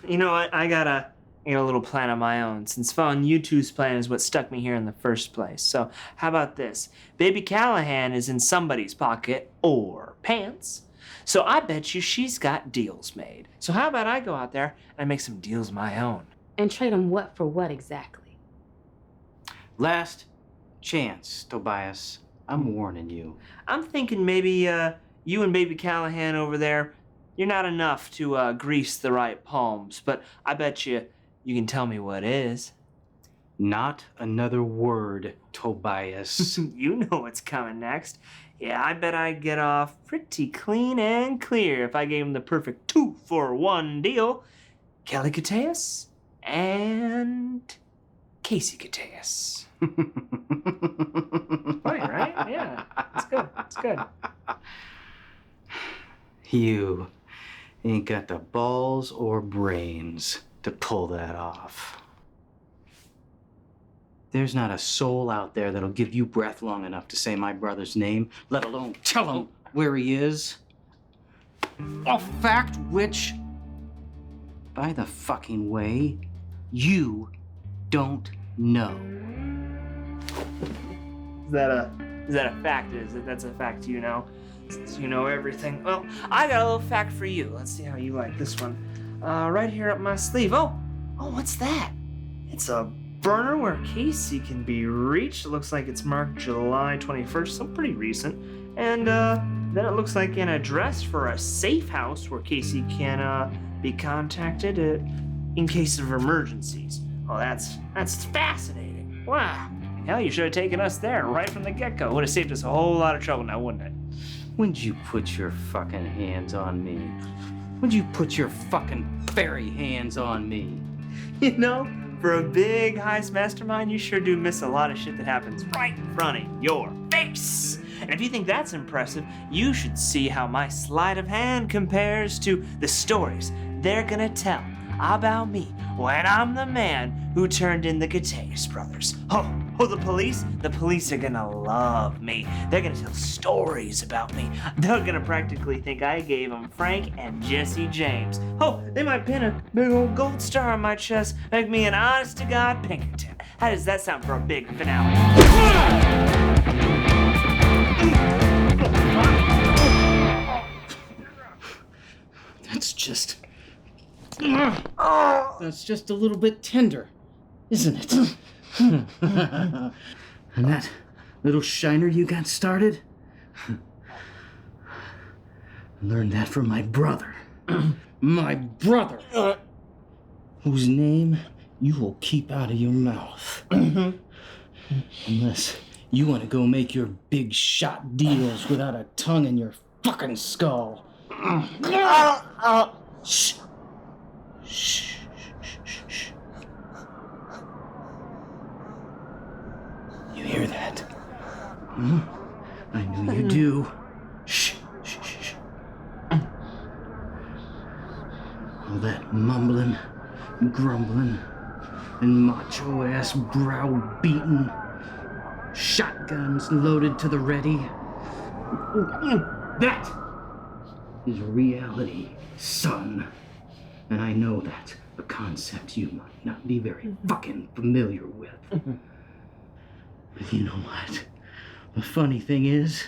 You know what? I got a little plan of my own, since following you two's plan is what stuck me here in the first place. So how about this? Baby Callahan is in somebody's pocket or pants. So I bet you she's got deals made. So how about I go out there and I make some deals of my own? And trade them what for what exactly? Last chance, Tobias. I'm warning you. I'm thinking maybe you and Baby Callahan over there, you're not enough to grease the right palms, but I bet you can tell me what is. Not another word, Tobias. You know what's coming next. Yeah, I bet I'd get off pretty clean and clear if I gave him the perfect 2-for-1 deal. Kelly Cateus and Casey Cateus. Funny, right? Yeah, it's good. It's good. You ain't got the balls or brains to pull that off. There's not a soul out there that'll give you breath long enough to say my brother's name, let alone tell him where he is. A fact which, by the fucking way, you don't know. Is that a fact? That's a fact, you know? Since you know everything. Well, I got a little fact for you. Let's see how you like this one. Right here up my sleeve. Oh, what's that? It's a burner where Casey can be reached. It looks like it's marked July 21st, so pretty recent. And then it looks like an address for a safe house where Casey can be contacted in case of emergencies. Oh, that's fascinating. Wow. Hell, you should have taken us there right from the get-go. Would have saved us a whole lot of trouble now, wouldn't it? When'd you put your fucking hands on me? When'd you put your fucking fairy hands on me? You know, for a big heist mastermind, you sure do miss a lot of shit that happens right in front of your face. And if you think that's impressive, you should see how my sleight of hand compares to the stories they're gonna tell about me when I'm the man who turned in the Cateus brothers. Oh, the police are gonna love me. They're gonna tell stories about me. They're gonna practically think I gave them Frank and Jesse James. Oh, they might pin a big old gold star on my chest, make me an honest-to-God Pinkerton. How does that sound for a big finale? That's just a little bit tender, isn't it? And that little shiner you got started? I learned that from my brother. My brother! Whose name you will keep out of your mouth. Unless you want to go make your big shot deals without a tongue in your fucking skull. Shh. Shh. You hear that? Hmm? I knew you do. Shh. Shh. Shh. All that mumbling, grumbling, and macho-ass brow-beating, shotguns loaded to the ready. That is reality, son. And I know that's a concept you might not be very fucking familiar with. But you know what? The funny thing is,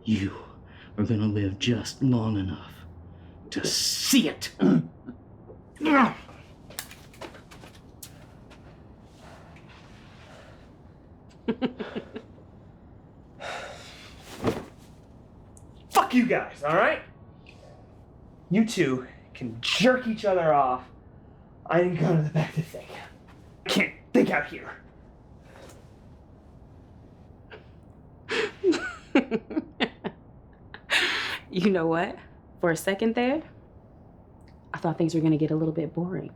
you are gonna live just long enough to see it. Fuck you guys, alright? You two can jerk each other off. I didn't go to the back to think. Can't think out here. You know what? For a second there, I thought things were gonna get a little bit boring.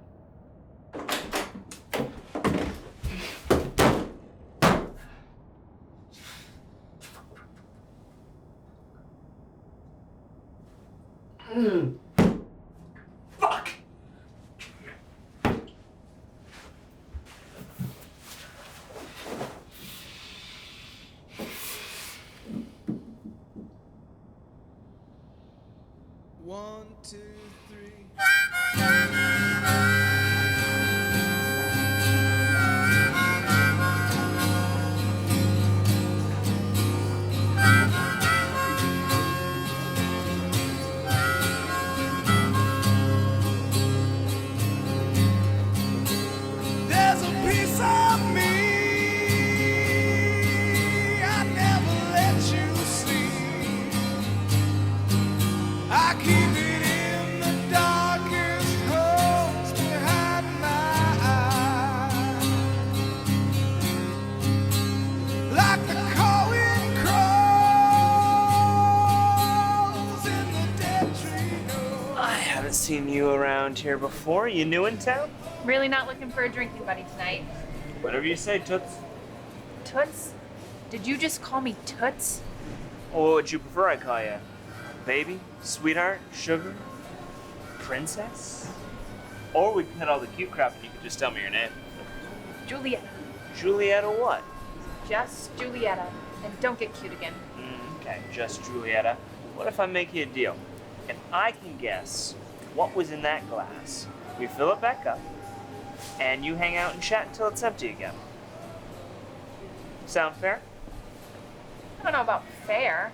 Fuck! One, two, three. There's a piece of me I never let you see. I keep it in the darkest holes behind my eyes, like the Cohen crows in the dead tree. I haven't seen you around here before. You new in town? Really not looking for a drinking buddy tonight. Whatever you say, Toots. Toots? Did you just call me Toots? Or what would you prefer I call you? Baby? Sweetheart? Sugar? Princess? Or we can hit all the cute crap and you can just tell me your name. Julietta. Julietta what? Just Julietta. And don't get cute again. Okay, just Julietta. What if I make you a deal? If I can guess what was in that glass, we fill it back up, and you hang out and chat until it's empty again. Sound fair? I don't know about fair.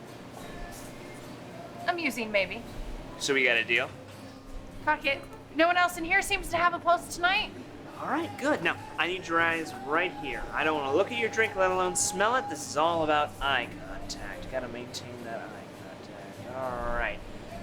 Amusing, maybe. So we got a deal? Fuck it. No one else in here seems to have a pulse tonight. All right, good. Now, I need your eyes right here. I don't want to look at your drink, let alone smell it. This is all about eye contact. Gotta maintain that eye contact. All right.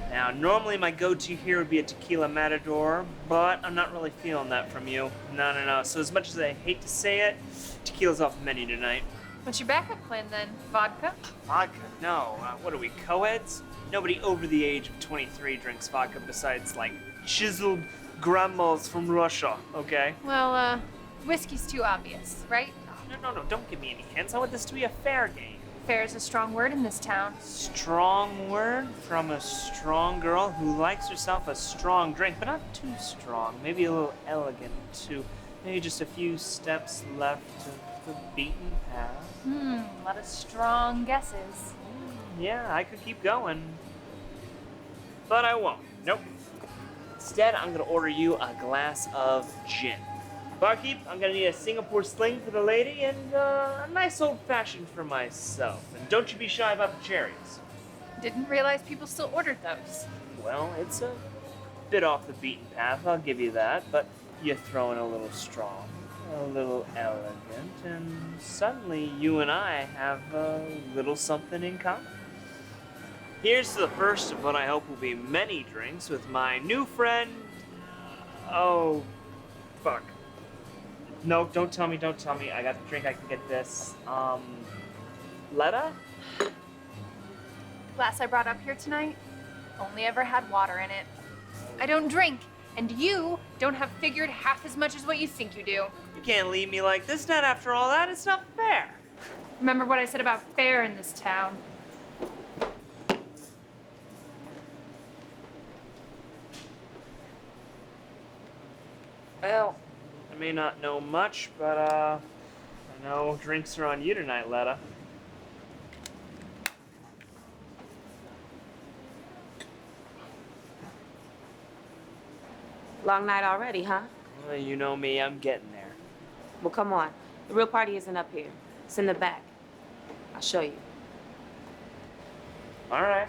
Now, normally my go-to here would be a tequila matador, but I'm not really feeling that from you. No. So as much as I hate to say it, tequila's off the menu tonight. What's your backup plan then? Vodka? Vodka? No. What are we, co-eds? Nobody over the age of 23 drinks vodka besides, like, chiseled grandmas from Russia, okay? Well, whiskey's too obvious, right? No, don't give me any hints. I want this to be a fair game. Fair is a strong word in this town. Strong word from a strong girl who likes herself a strong drink, but not too strong. Maybe a little elegant, too. Maybe just a few steps left of the beaten path. A lot of strong guesses. Yeah, I could keep going. But I won't. Nope. Instead, I'm gonna order you a glass of gin. Barkeep, I'm gonna need a Singapore sling for the lady and a nice old fashioned for myself. And don't you be shy about the cherries. Didn't realize people still ordered those. Well, it's a bit off the beaten path, I'll give you that, but you throw in a little strong, a little elegant, and suddenly you and I have a little something in common. Here's to the first of what I hope will be many drinks with my new friend. Oh, fuck. No, don't tell me. I got the drink, I can get this. Letta? Glass I brought up here tonight only ever had water in it. I don't drink, and you don't have figured half as much as what you think you do. You can't leave me like this, not after all that. It's not fair. Remember what I said about fair in this town. Well, I may not know much, but I know drinks are on you tonight, Letta. Long night already, huh? Well, you know me, I'm getting there. Well, come on. The real party isn't up here. It's in the back. I'll show you. All right.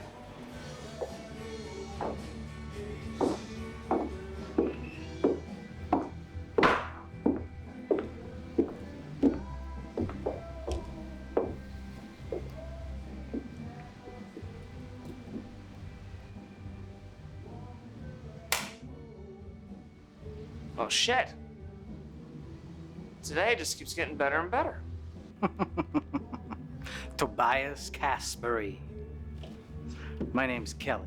Oh, shit. Today just keeps getting better and better. Tobias Caspary. My name's Kelly.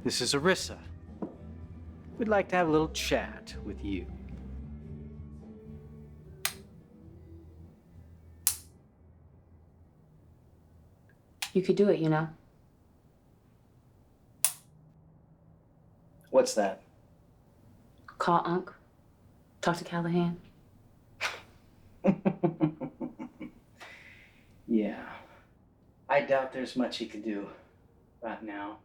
This is Arissa. We'd like to have a little chat with you. You could do it, you know. What's that? Call Unc. Talk to Callahan. Yeah. I doubt there's much he could do right now.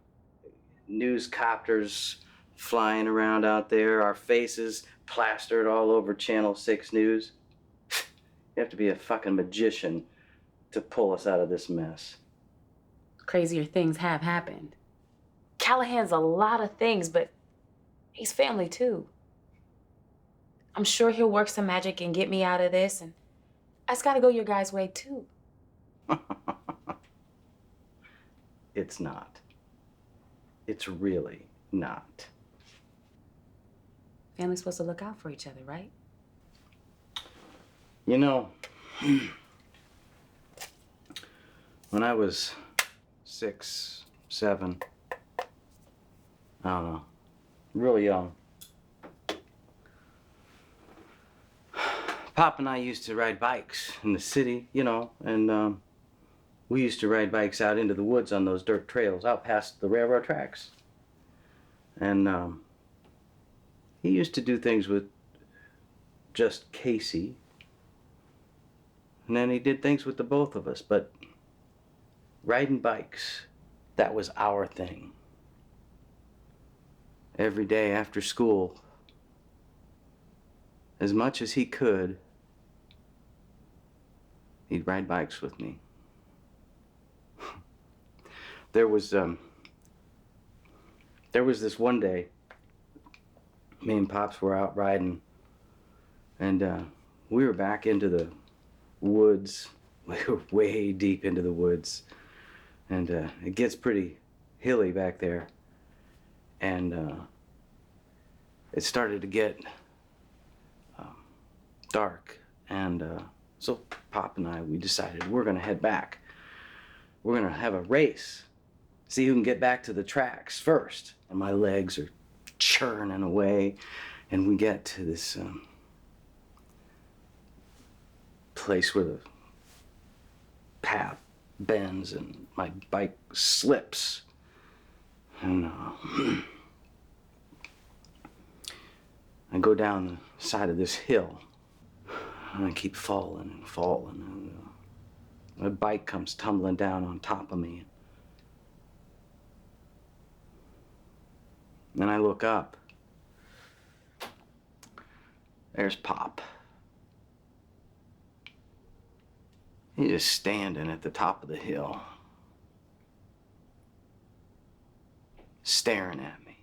News copters flying around out there, our faces plastered all over Channel 6 News. You have to be a fucking magician to pull us out of this mess. Crazier things have happened. Callahan's a lot of things, but he's family too. I'm sure he'll work some magic and get me out of this, and I just gotta go your guys' way too. It's not. It's really not. Family's supposed to look out for each other, right? You know, when I was 6, 7, I don't know, really young, Pop and I used to ride bikes in the city, you know, and we used to ride bikes out into the woods on those dirt trails out past the railroad tracks. And he used to do things with just Casey. And then he did things with the both of us, but riding bikes, that was our thing. Every day after school, as much as he could, he'd ride bikes with me. There was this one day, me and Pops were out riding, and we were back into the woods. We were way deep into the woods, and it gets pretty hilly back there, and it started to get dark, and so Pop and I, we decided we're gonna head back. We're gonna have a race, see who can get back to the tracks first. And my legs are churning away, and we get to this place where the path bends and my bike slips, and I go down the side of this hill, and I keep falling and falling, and my bike comes tumbling down on top of me. Then I look up. There's Pop. He's just standing at the top of the hill, staring at me.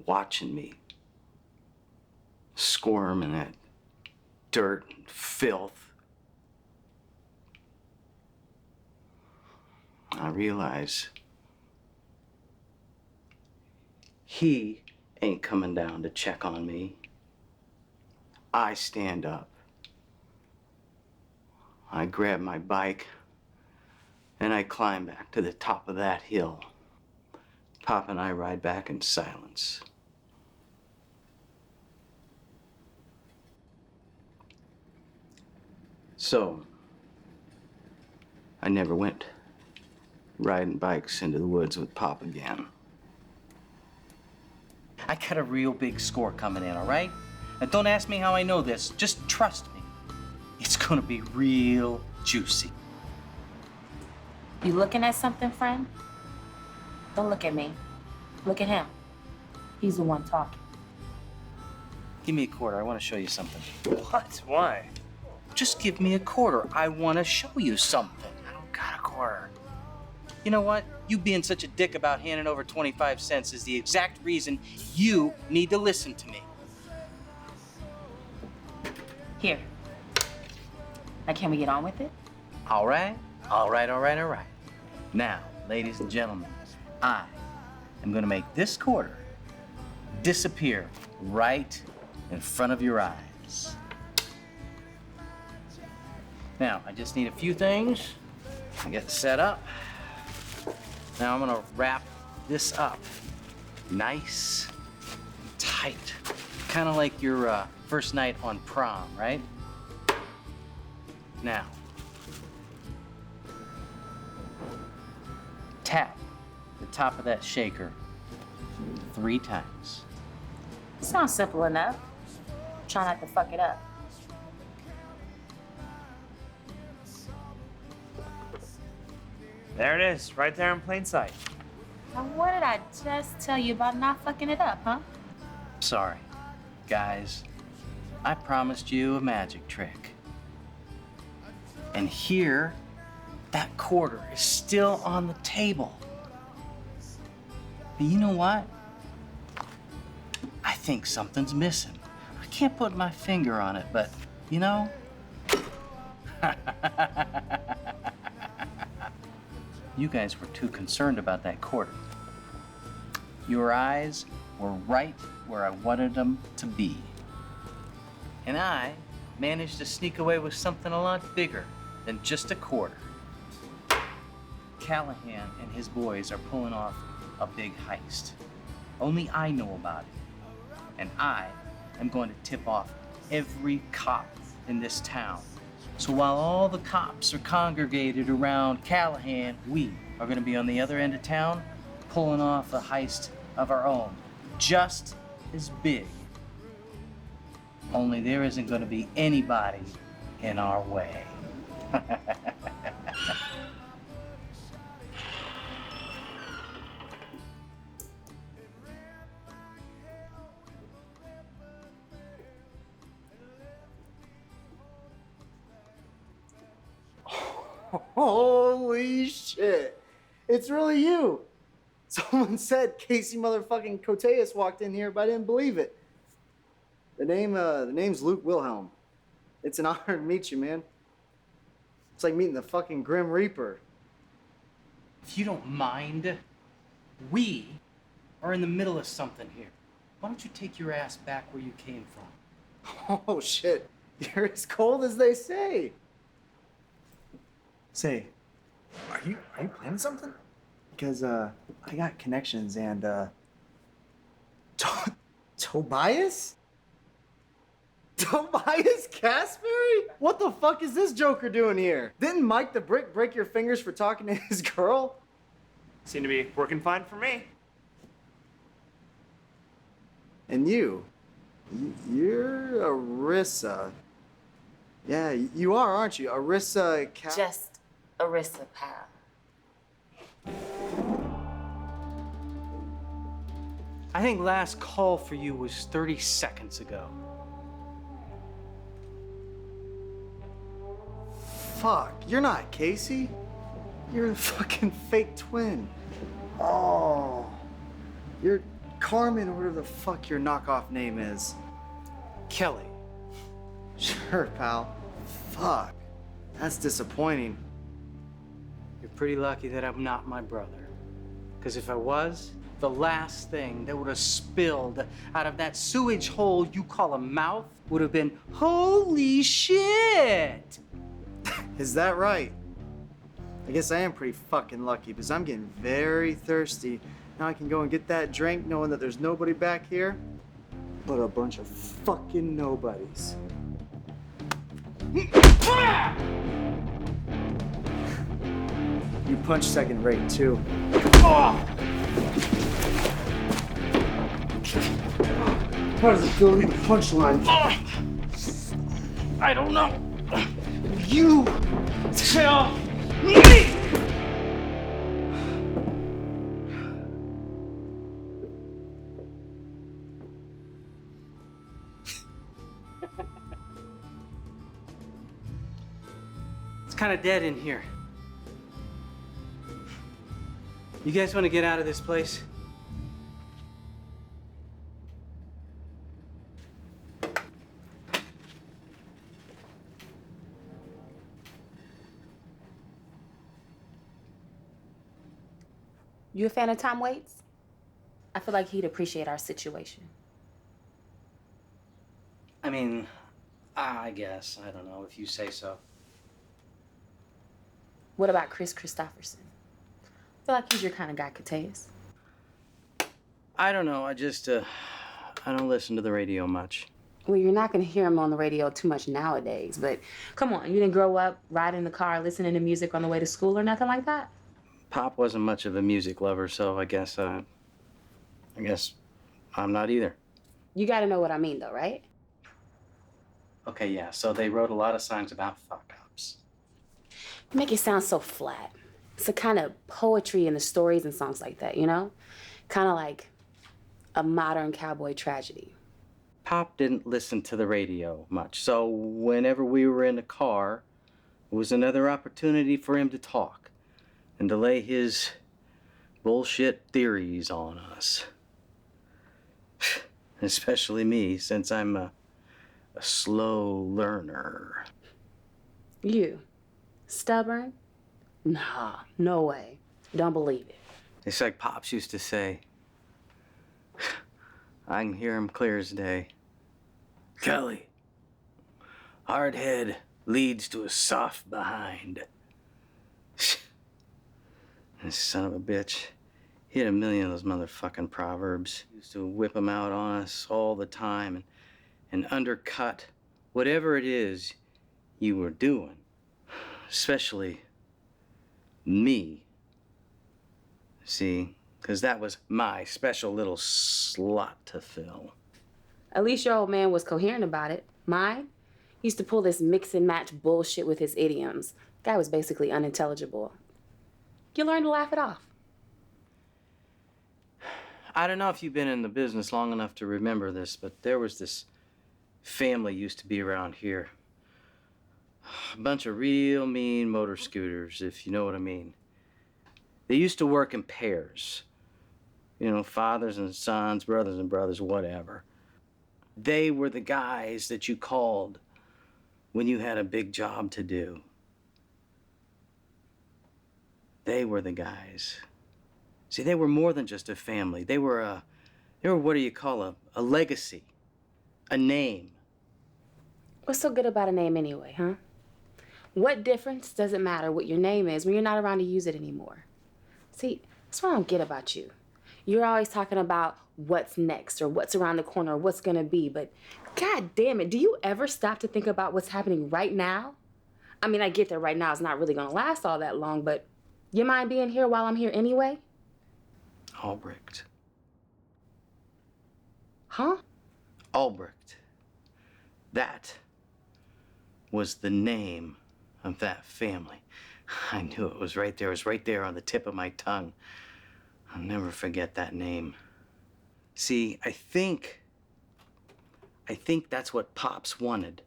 Watching me squirm in that dirt and filth. I realize he ain't coming down to check on me. I stand up. I grab my bike and I climb back to the top of that hill. Pop and I ride back in silence. So, I never went riding bikes into the woods with Pop again. I got a real big score coming in, all right? Now don't ask me how I know this, just trust me. It's gonna be real juicy. You looking at something, friend? Don't look at me. Look at him. He's the one talking. Give me a quarter, I wanna show you something. What? Why? Just give me a quarter, I wanna show you something. I don't got a quarter. You know what? You being such a dick about handing over 25 cents is the exact reason you need to listen to me. Here. Now, can we get on with it? All right, all right, all right, all right. Now, ladies and gentlemen, I am gonna make this quarter disappear right in front of your eyes. Now, I just need a few things to get set up. Now I'm gonna wrap this up nice and tight. Kind of like your first night on prom, right? Now, tap the top of that shaker 3 times. Sounds simple enough. Try not to fuck it up. There it is, right there in plain sight. Now, what did I just tell you about not fucking it up, huh? Sorry, guys. I promised you a magic trick. And here, that quarter is still on the table. But you know what? I think something's missing. I can't put my finger on it, but you know? You guys were too concerned about that quarter. Your eyes were right where I wanted them to be. And I managed to sneak away with something a lot bigger than just a quarter. Callahan and his boys are pulling off a big heist. Only I know about it. And I am going to tip off every cop in this town. So while all the cops are congregated around Callahan, we are going to be on the other end of town pulling off a heist of our own, just as big. Only there isn't going to be anybody in our way. Holy shit. It's really you. Someone said Casey motherfucking Coteus walked in here, but I didn't believe it. The name's Luke Wilhelm. It's an honor to meet you, man. It's like meeting the fucking Grim Reaper. If you don't mind, we are in the middle of something here. Why don't you take your ass back where you came from? Oh shit. You're as cold as they say. Say, are you planning something? Because I got connections and Tobias? Tobias Casperry? What the fuck is this joker doing here? Didn't Mike the Brick break your fingers for talking to his girl? Seem to be working fine for me. And you're Arissa. Yeah, you are, aren't you? Arissa Just Arissa, pal. I think last call for you was 30 seconds ago. Fuck, you're not Casey. You're the fucking fake twin. Oh, you're Carmen, or whatever the fuck your knockoff name is. Kelly. Sure, pal. Fuck, that's disappointing. You're pretty lucky that I'm not my brother. Because if I was, the last thing that would have spilled out of that sewage hole you call a mouth would have been, holy shit! Is that right? I guess I am pretty fucking lucky because I'm getting very thirsty. Now I can go and get that drink knowing that there's nobody back here but a bunch of fucking nobodies. You punch second rate too. How does it feel to be the punchline? I don't know. You tell me! It's kind of dead in here. You guys want to get out of this place? You a fan of Tom Waits? I feel like he'd appreciate our situation. I mean, I guess. I don't know if you say so. What about Chris Christopherson? I feel like he's your kind of guy, Cateus. I don't know. I don't listen to the radio much. Well, you're not gonna hear him on the radio too much nowadays, but come on, you didn't grow up riding in the car listening to music on the way to school or nothing like that? Pop wasn't much of a music lover, so I guess I'm not either. You gotta know what I mean though, right? Okay, yeah, so they wrote a lot of songs about fuck-ups. You make it sound so flat. It's a kind of poetry in the stories and songs like that, you know? Kind of like a modern cowboy tragedy. Pop didn't listen to the radio much, so whenever we were in the car, it was another opportunity for him to talk and to lay his bullshit theories on us. Especially me, since I'm a slow learner. You? Stubborn? Nah, no way. Don't believe it. It's like Pops used to say. I can hear him clear as day. Kelly, hard head leads to a soft behind. This son of a bitch. He had a million of those motherfucking proverbs. He used to whip them out on us all the time and undercut whatever it is you were doing. Especially me. See, because that was my special little slot to fill. At least your old man was coherent about it. Mine? He used to pull this mix and match bullshit with his idioms. Guy was basically unintelligible. You learn to laugh it off. I don't know if you've been in the business long enough to remember this, but there was this family used to be around here. A bunch of real mean motor scooters, if you know what I mean. They used to work in pairs. You know, fathers and sons, brothers and brothers, whatever. They were the guys that you called when you had a big job to do. They were the guys. See, they were more than just a family. They were what do you call a legacy, a name. What's so good about a name anyway, huh? What difference does it matter what your name is when you're not around to use it anymore? See, that's what I don't get about you. You're always talking about what's next or what's around the corner or what's gonna be, but god damn it, do you ever stop to think about what's happening right now? I mean, I get that right now it's not really gonna last all that long, but you mind being here while I'm here anyway? Albrecht. Huh? Albrecht. That was the name of that family. I knew it was right there. It was right there on the tip of my tongue. I'll never forget that name. See, I think that's what Pops wanted.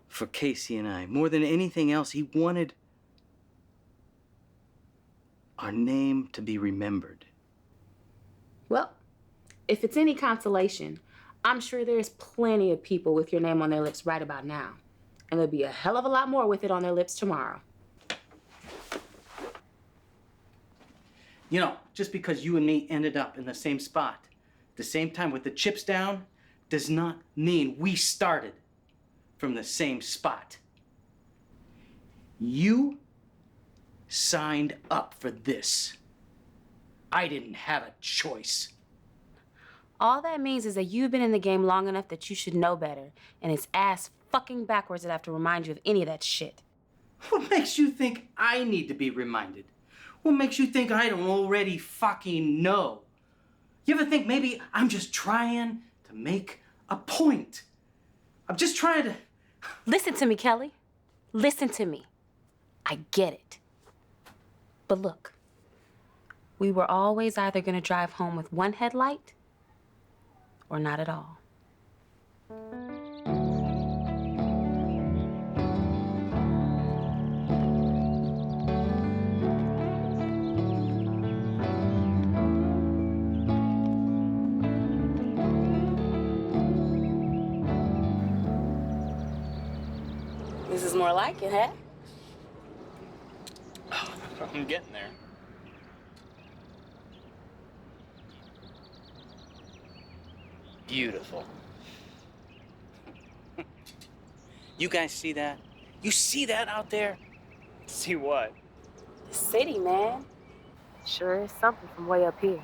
For Casey and I. More than anything else, he wanted our name to be remembered. Well, if it's any consolation, I'm sure there's plenty of people with your name on their lips right about now. And there'll be a hell of a lot more with it on their lips tomorrow. You know, just because you and me ended up in the same spot, at the same time with the chips down, does not mean we started from the same spot. You signed up for this. I didn't have a choice. All that means is that you've been in the game long enough that you should know better, and it's ass fucking backwards that I have to remind you of any of that shit. What makes you think I need to be reminded? What makes you think I don't already fucking know? You ever think maybe I'm just trying to make a point? I'm just trying to... Listen to me, Kelly. Listen to me. I get it. But look, we were always either gonna drive home with one headlight or not at all. This is more like it, huh? I'm getting there. beautiful. You guys see that? You see that out there? See what? The city, man. Sure is something from way up here.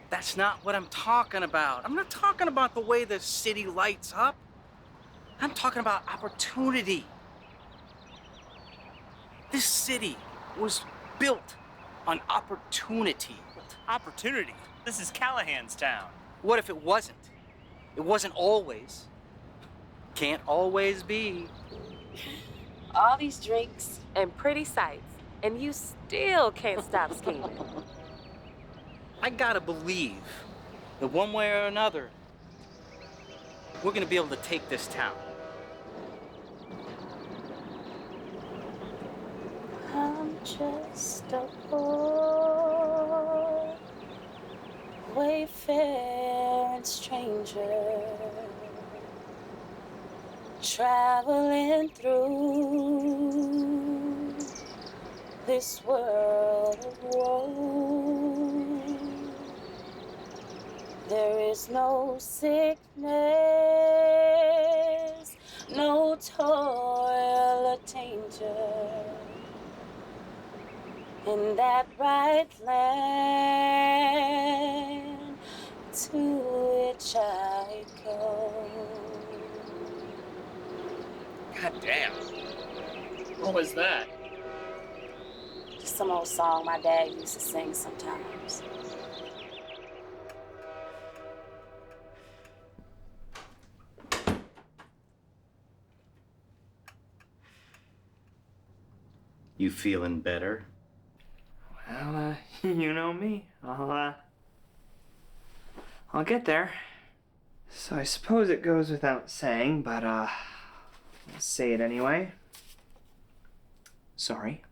That's not what I'm talking about. I'm not talking about the way the city lights up. I'm talking about opportunity. This city was built on opportunity. Opportunity? This is Callahan's town. What if it wasn't? It wasn't always. Can't always be. All these drinks and pretty sights, and you still can't stop scheming. I gotta believe that one way or another, we're gonna be able to take this town. I'm just a poor, wayfaring stranger, traveling through this world of woe. There is no sickness, no toil or danger in that bright land to which I go. God damn. What was that? Just some old song my dad used to sing sometimes. You feeling better? Well, you know me. I'll get there. So I suppose it goes without saying, but I'll say it anyway. Sorry.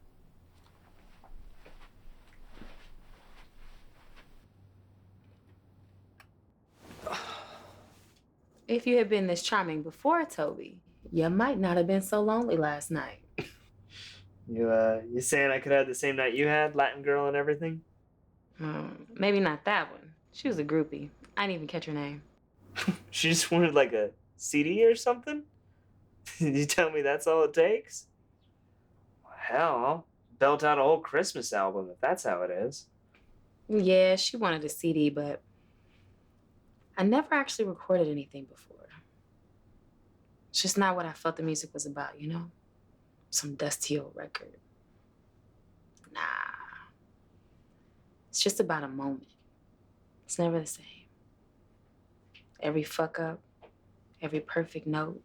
If you had been this charming before, Toby, you might not have been so lonely last night. You saying I could have the same night you had, Latin girl and everything? Maybe not that one. She was a groupie. I didn't even catch her name. She just wanted like a CD or something? Did you tell me that's all it takes? Hell, I'll belt out a whole Christmas album if that's how it is. Yeah, she wanted a CD, but I never actually recorded anything before. It's just not what I felt the music was about, you know? Some dusty old record. Nah. It's just about a moment. It's never the same. Every fuck up, every perfect note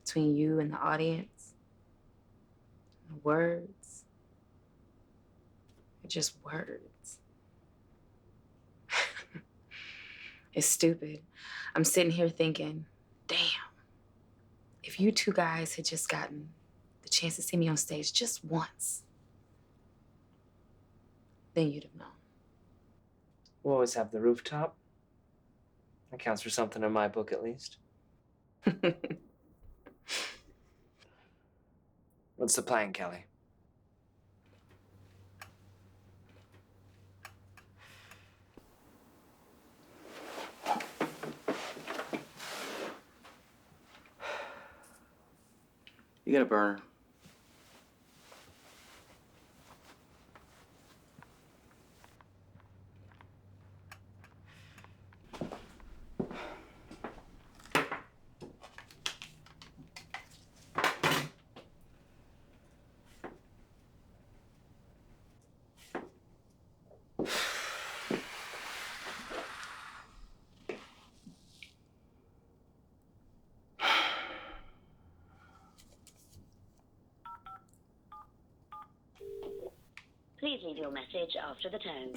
between you and the audience, the words, they're just words. It's stupid. I'm sitting here thinking, damn, if you two guys had just gotten the chance to see me on stage just once, then you'd have known. We'll always have the rooftop. That counts for something in my book, at least. What's the plan, Kelly? You got a burner. Please leave your message after the tone.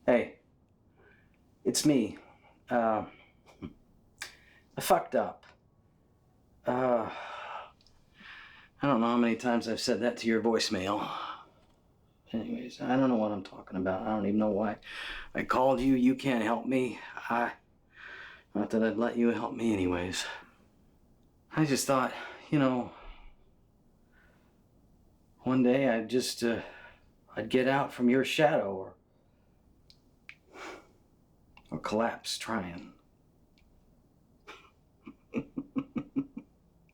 Hey, it's me. I fucked up. I don't know how many times I've said that to your voicemail. Anyways, I don't know what I'm talking about. I don't even know why I called you. You can't help me. Not that I'd let you help me anyways. I just thought, you know, one day I'd just, I'd get out from your shadow, or Or collapse trying.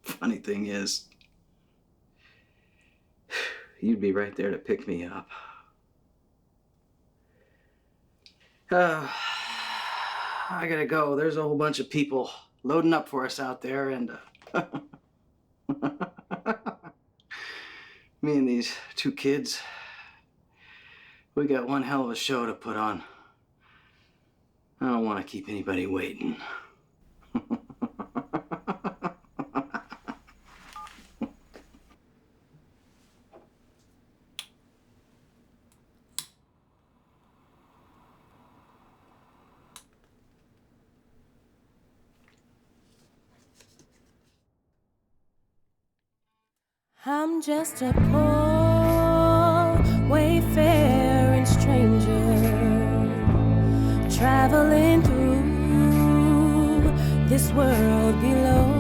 Funny thing is, you'd be right there to pick me up. I gotta go. There's a whole bunch of people loading up for us out there, and me and these two kids, we got one hell of a show to put on. I don't want to keep anybody waiting. I'm just a poor wayfaring stranger, traveling through this world below.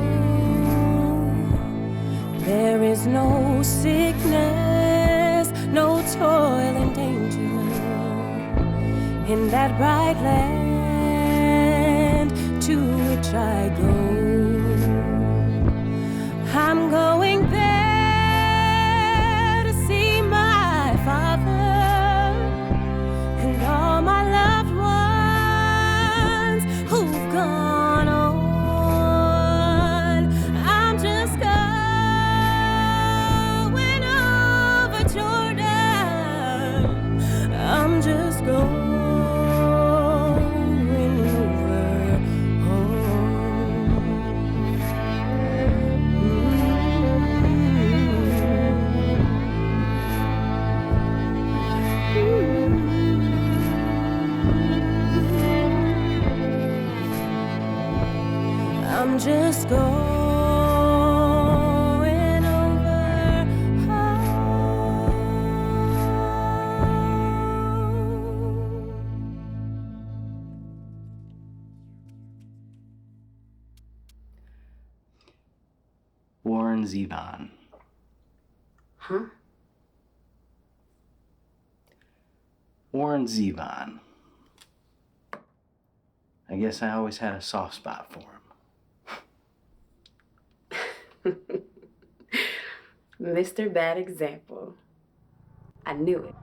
There is no sickness, no toil and danger in that bright land to which I go. I'm going there to see my father and all my loved ones who've gone on. I'm just going over Jordan. I'm just going over I'm just going over Warren Zevon. Huh? Warren Zevon. I guess I always had a soft spot for him. Mr. Bad Example. I knew it.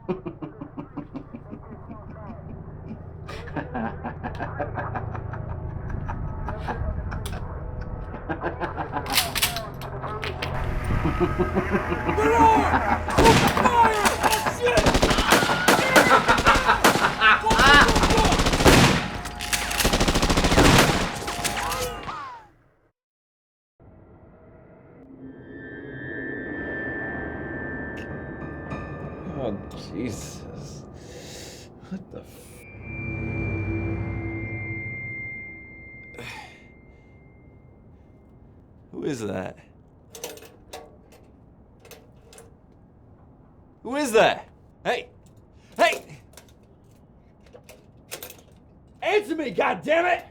Oh, Jesus. What the Who is that? Who is that? Hey! Hey! Answer me, goddammit!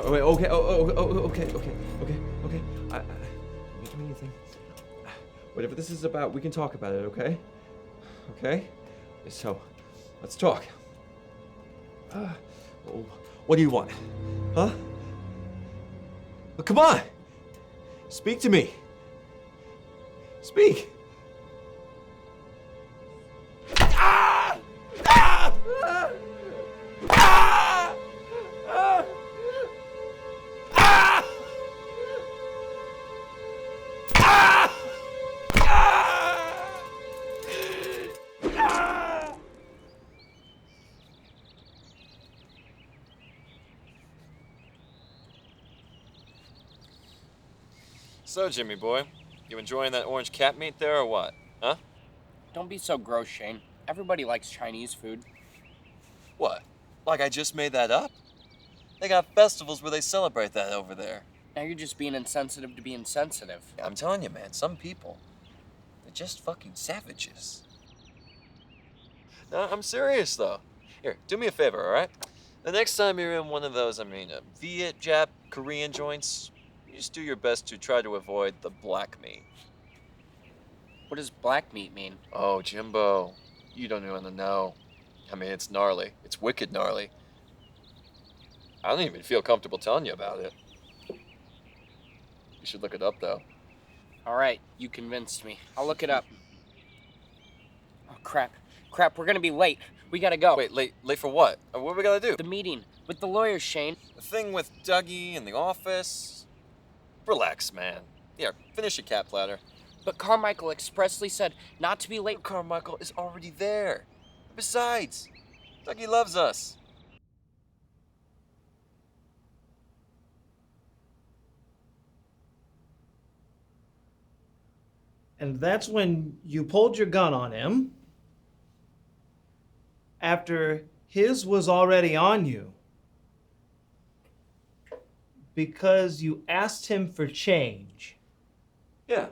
Wait, okay, okay. Don't do anything. Whatever this is about, we can talk about it, okay? Okay? So, let's talk. What do you want? Huh? Come on! Speak to me! Speak! Ah! Ah! Ah! Ah! Ah! So, Jimmy boy, you enjoying that orange cat meat there or what? Huh? Don't be so gross, Shane. Everybody likes Chinese food. What? Like I just made that up? They got festivals where they celebrate that over there. Now you're just being insensitive to be insensitive. I'm telling you, man, some people, they're just fucking savages. No, I'm serious, though. Here, do me a favor, all right? The next time you're in one of those, Viet, Jap, Korean joints, you just do your best to try to avoid the black meat. What does black meat mean? Oh, Jimbo, you don't even know. I mean, it's gnarly. It's wicked gnarly. I don't even feel comfortable telling you about it. You should look it up, though. All right, you convinced me. I'll look it up. Oh, crap. Crap, we're gonna be late. We gotta go. Wait, late for what? What are we gonna do? The meeting with the lawyers, Shane. The thing with Dougie in the office? Relax, man. Here, finish your cat platter. But Carmichael expressly said not to be late. Carmichael is already there. Besides, Dougie loves us. And that's when you pulled your gun on him after his was already on you because you asked him for change. Yeah.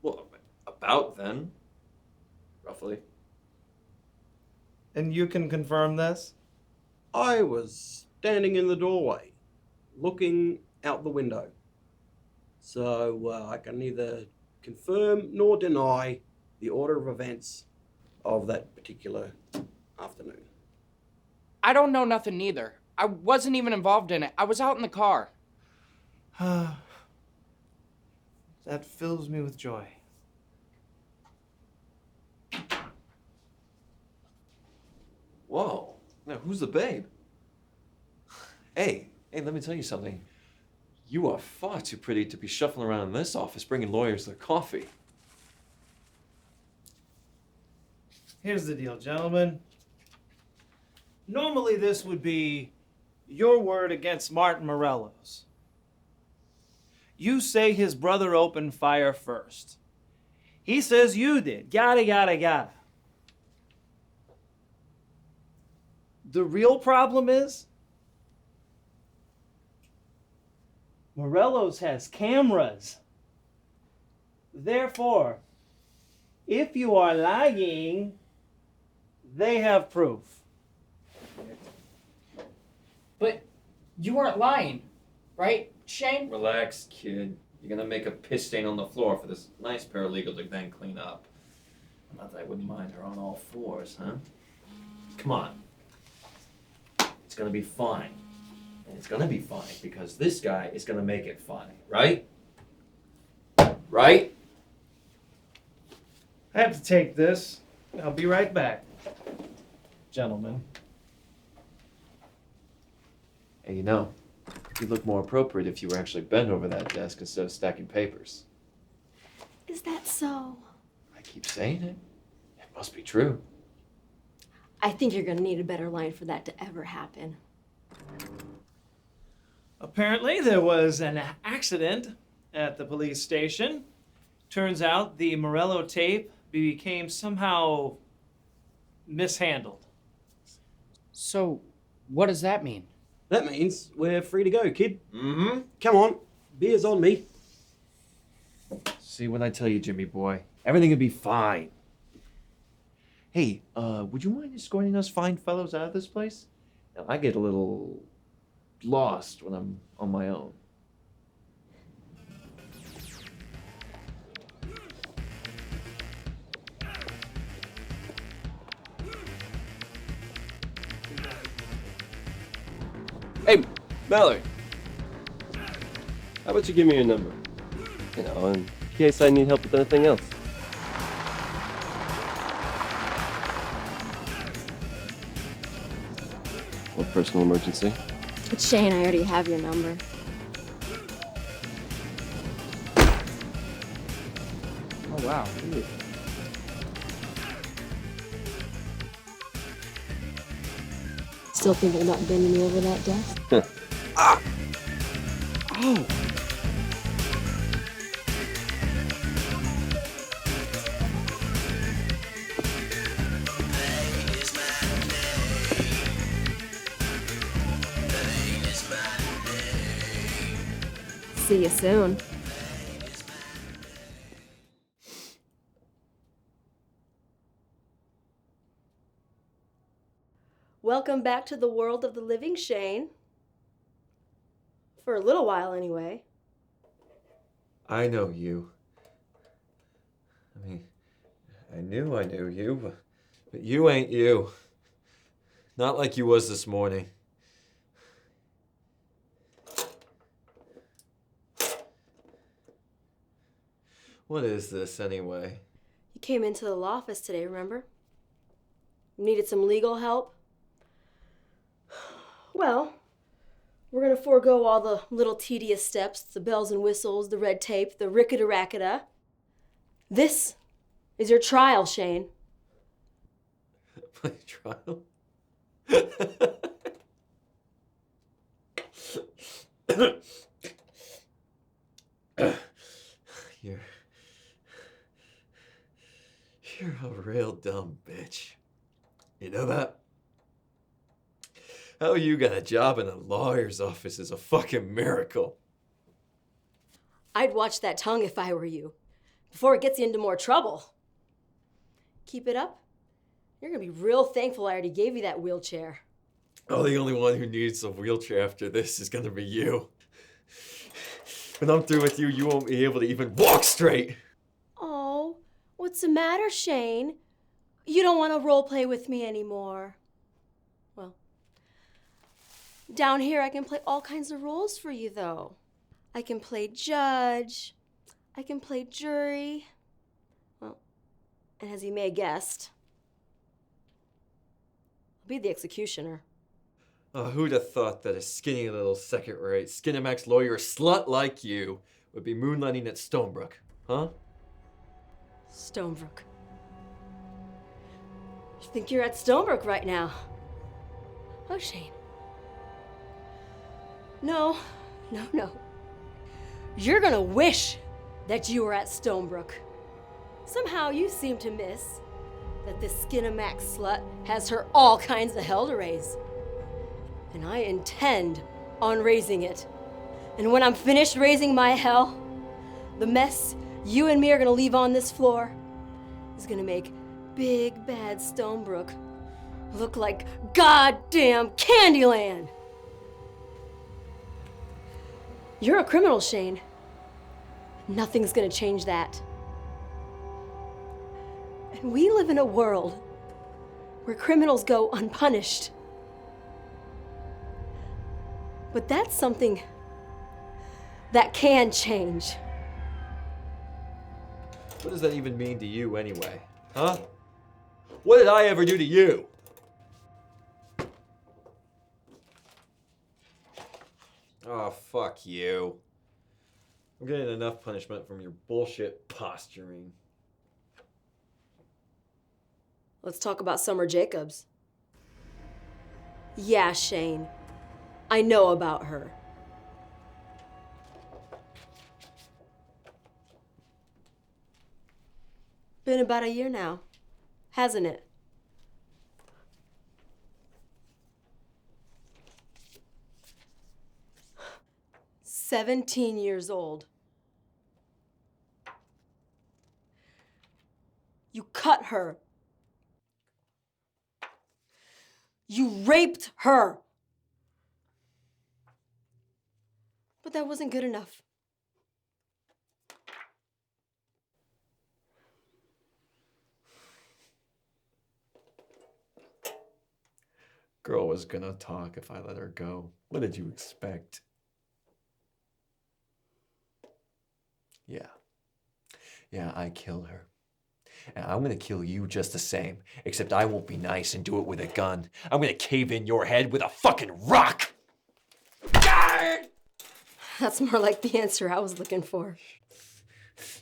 Well, about then. Roughly. And you can confirm this? I was standing in the doorway, looking out the window. So I can neither confirm nor deny the order of events of that particular afternoon. I don't know nothing neither. I wasn't even involved in it. I was out in the car. That fills me with joy. Whoa. Now, who's the babe? Hey, let me tell you something. You are far too pretty to be shuffling around in this office bringing lawyers their coffee. Here's the deal, gentlemen. Normally this would be your word against Martin Morello's. You say his brother opened fire first. He says you did. Yada, yada, yada. The real problem is Morello's has cameras. Therefore, if you are lying, they have proof. But you weren't lying, right, Shane? Relax, kid. You're gonna make a piss stain on the floor for this nice paralegal to then clean up. Not that I wouldn't mind her on all fours, huh? Come on. It's gonna be fine. And it's gonna be fine because this guy is gonna make it fine, right? Right? I have to take this. I'll be right back, gentlemen. Hey, you know, you'd look more appropriate if you were actually bent over that desk instead of stacking papers. Is that so? I keep saying it. It must be true. I think you're gonna need a better line for that to ever happen. Apparently, there was an accident at the police station. Turns out the Morello tape became somehow mishandled. So, what does that mean? That means we're free to go, kid. Mm-hmm. Come on, beer's on me. See what I tell you, Jimmy boy. Everything will be fine. Hey, would you mind escorting us fine fellows out of this place? Now, I get a little lost when I'm on my own. Hey, Mallory. How about you give me your number? You know, in case I need help with anything else. What personal emergency? But Shane, I already have your number. Oh, wow. Still thinking about bending me over that desk? Ah! Oh. See you soon. Welcome back to the world of the living, Shane. For a little while, anyway. I know you. I mean, I knew you, but you ain't you. Not like you was this morning. What is this, anyway? You came into the law office today, remember? You needed some legal help? Well, we're gonna forego all the little tedious steps, the bells and whistles, the red tape, the rickety-racketa. This is your trial, Shane. My trial? You're a real dumb bitch. You know that? How you got a job in a lawyer's office is a fucking miracle. I'd watch that tongue if I were you, before it gets you into more trouble. Keep it up. You're gonna be real thankful I already gave you that wheelchair. Oh, the only one who needs a wheelchair after this is gonna be you. When I'm through with you, you won't be able to even walk straight. Oh, what's the matter, Shane? You don't want to role play with me anymore. Well, down here I can play all kinds of roles for you, though. I can play judge. I can play jury. Well, and as you may have guessed, I'll be the executioner. Oh, who'd have thought that a skinny little second-rate Skinamax lawyer slut like you would be moonlighting at Stonebrook, huh? Stonebrook. You think you're at Stonebrook right now? Oh, Shane. No. You're gonna wish that you were at Stonebrook. Somehow you seem to miss that this Skinamax slut has her all kinds of hell to raise. And I intend on raising it. And when I'm finished raising my hell, the mess you and me are gonna leave on this floor is gonna make big bad Stonebrook look like goddamn Candyland. You're a criminal, Shane. Nothing's gonna change that. And we live in a world where criminals go unpunished. But that's something that can change. What does that even mean to you anyway, huh? What did I ever do to you? Oh, fuck you. I'm getting enough punishment from your bullshit posturing. Let's talk about Summer Jacobs. Yeah, Shane. I know about her. Been about a year now, hasn't it? "17 years old. You cut her. You raped her. But that wasn't good enough. Girl was gonna talk if I let her go. What did you expect? Yeah, I killed her. And I'm gonna kill you just the same, except I won't be nice and do it with a gun. I'm gonna cave in your head with a fucking rock! That's more like the answer I was looking for.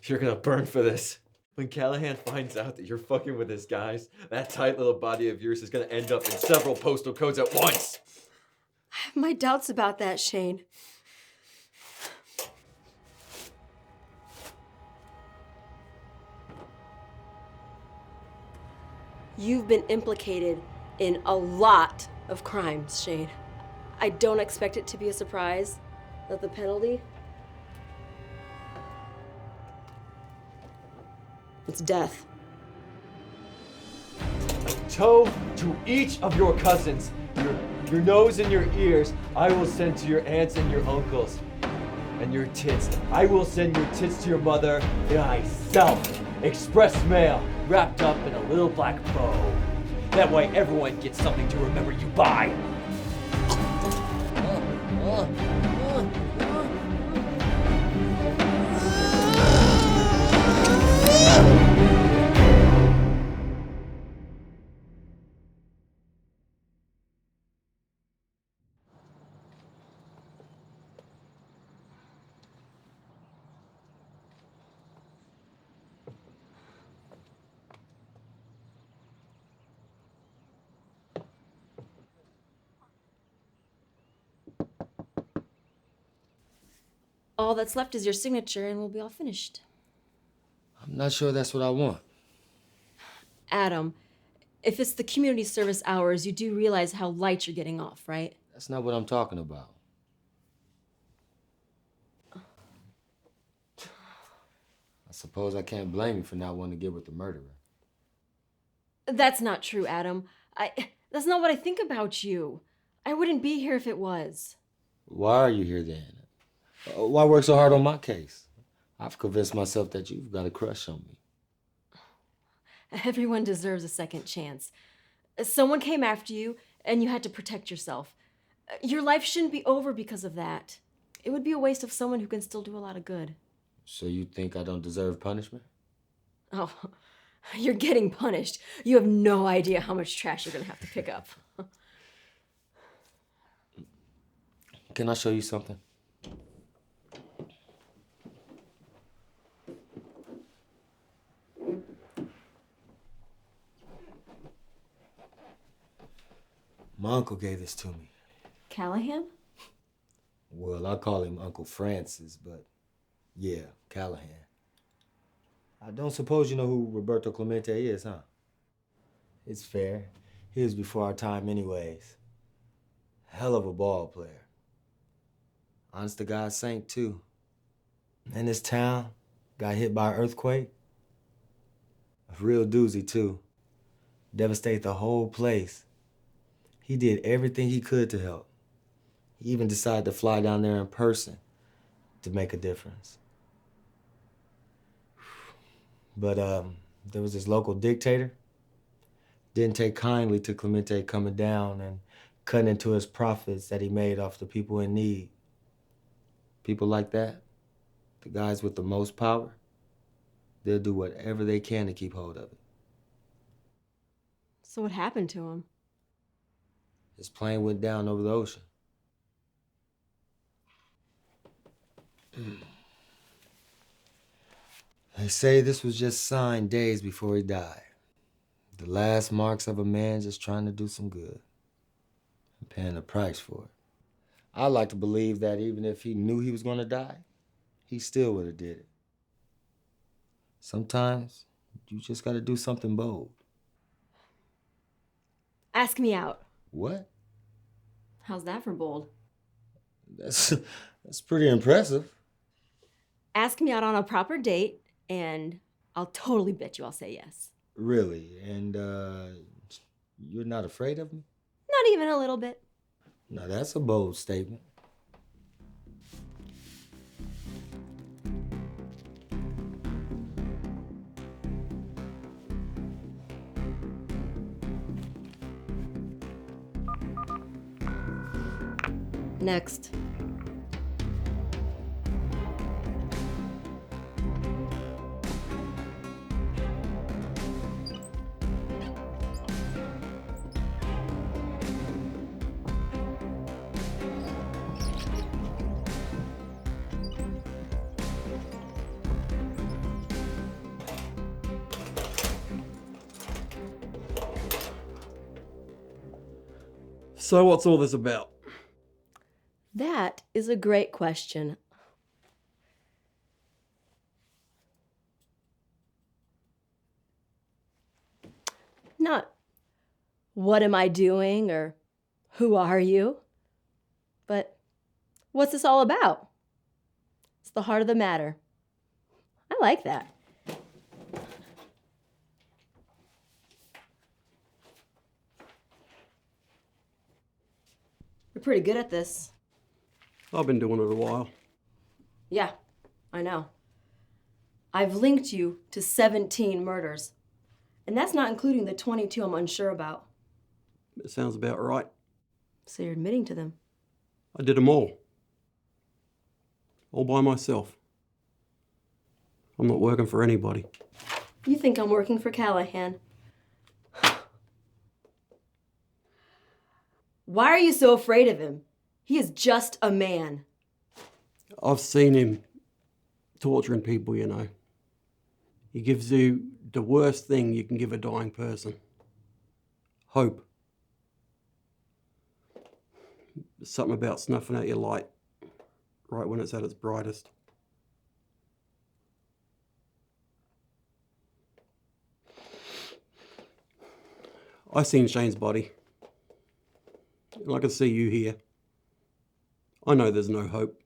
You're gonna burn for this. When Callahan finds out that you're fucking with his guys, that tight little body of yours is gonna end up in several postal codes at once. I have my doubts about that, Shane. You've been implicated in a lot of crimes, Shane. I don't expect it to be a surprise that the penalty, it's death. Toe to each of your cousins. Your Your nose and your ears I will send to your aunts and your uncles. And your tits, I will send your tits to your mother myself. Express mail, wrapped up in a little black bow. That way everyone gets something to remember you by. All that's left is your signature and we'll be all finished. I'm not sure that's what I want. Adam, if it's the community service hours, you do realize how light you're getting off, right? That's not what I'm talking about. I suppose I can't blame you for not wanting to get with the murderer. That's not true, Adam. That's not what I think about you. I wouldn't be here if it was. Why are you here then? Why work so hard on my case? I've convinced myself that you've got a crush on me. Everyone deserves a second chance. Someone came after you, and you had to protect yourself. Your life shouldn't be over because of that. It would be a waste of someone who can still do a lot of good. So you think I don't deserve punishment? Oh, you're getting punished. You have no idea how much trash you're gonna have to pick up. Can I show you something? My uncle gave this to me. Callahan? Well, I call him Uncle Francis, but yeah, Callahan. I don't suppose you know who Roberto Clemente is, huh? It's fair. He was before our time anyways. Hell of a ball player. Honest to God saint, too. And this town got hit by an earthquake. A real doozy, too. Devastate the whole place. He did everything he could to help. He even decided to fly down there in person to make a difference. But there was this local dictator. Didn't take kindly to Clemente coming down and cutting into his profits that he made off the people in need. People like that, the guys with the most power, they'll do whatever they can to keep hold of it. So what happened to him? His plane went down over the ocean. They say this was just signed days before he died. The last marks of a man just trying to do some good and paying a price for it. I like to believe that even if he knew he was going to die, he still would have did it. Sometimes you just got to do something bold. Ask me out. What? How's that for bold? That's pretty impressive. Ask me out on a proper date, and I'll totally bet you I'll say yes. Really? And you're not afraid of me? Not even a little bit. Now that's a bold statement. Next. So what's all this about? That is a great question. Not what am I doing or who are you, but what's this all about? It's the heart of the matter. I like that. pretty good at this. I've been doing it a while. Yeah, I know. I've linked you to 17 murders. And that's not including the 22 I'm unsure about. It sounds about right. So you're admitting to them? I did them all. All by myself. I'm not working for anybody. You think I'm working for Callahan? Why are you so afraid of him? He is just a man. I've seen him torturing people, you know. He gives you the worst thing you can give a dying person. Hope. There's something about snuffing out your light right when it's at its brightest. I seen Shane's body. And I can see you here. I know there's no hope.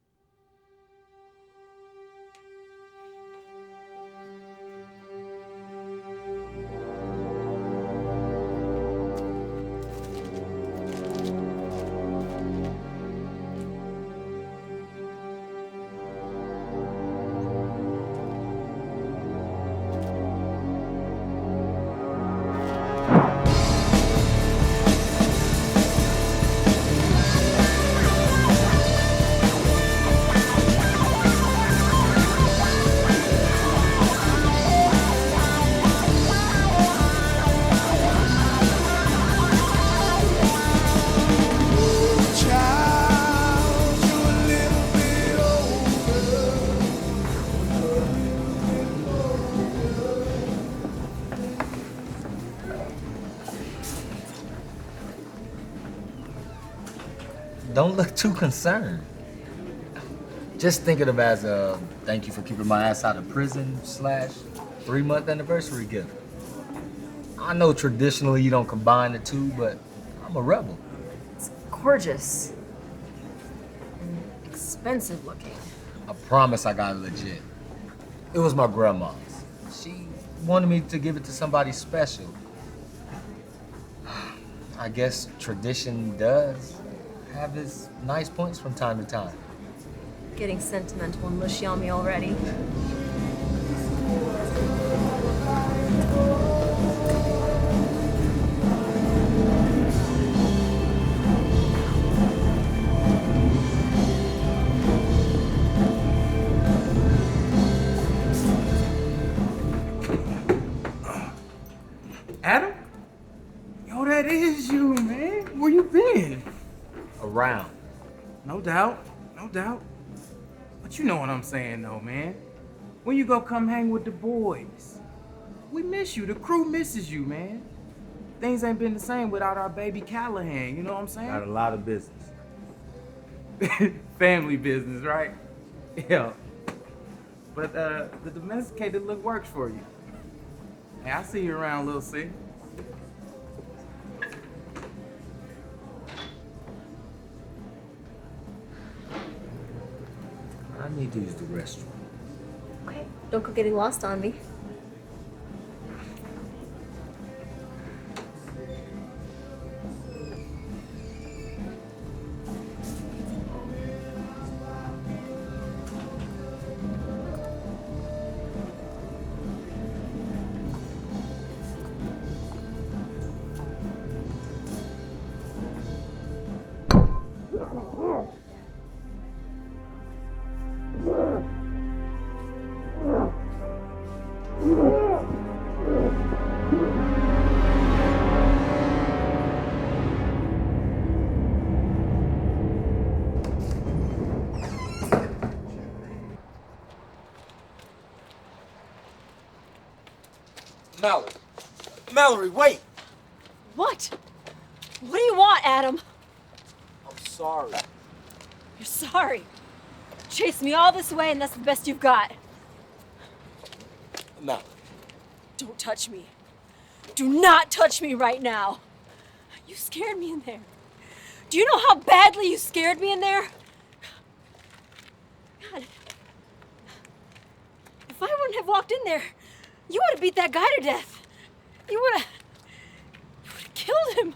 Don't look too concerned. Just think of it as a thank you for keeping my ass out of prison / 3-month anniversary gift. I know traditionally you don't combine the two, but I'm a rebel. It's gorgeous. And expensive looking. I promise I got it legit. It was my grandma's. She wanted me to give it to somebody special. I guess tradition does have its nice points from time to time. Getting sentimental and mushy on me already. Adam? Yo, that is you, man. Where you been? Around. No doubt, no doubt. But you know what I'm saying, though, man. When you go come hang with the boys? We miss you. The crew misses you, man. Things ain't been the same without our baby Callahan, you know what I'm saying? Got a lot of business. Family business, right? Yeah. But the domesticated look works for you. Hey, I see you around, Lil C. I need to use the restroom. Okay, don't go getting lost on me. Mallory. Mallory, wait! What? What do you want, Adam? I'm sorry. You're sorry. Chased me all this way and that's the best you've got. Mallory. Don't touch me. Do not touch me right now. You scared me in there. Do you know how badly you scared me in there? God. If I wouldn't have walked in there, you would have beat that guy to death. You would have killed him.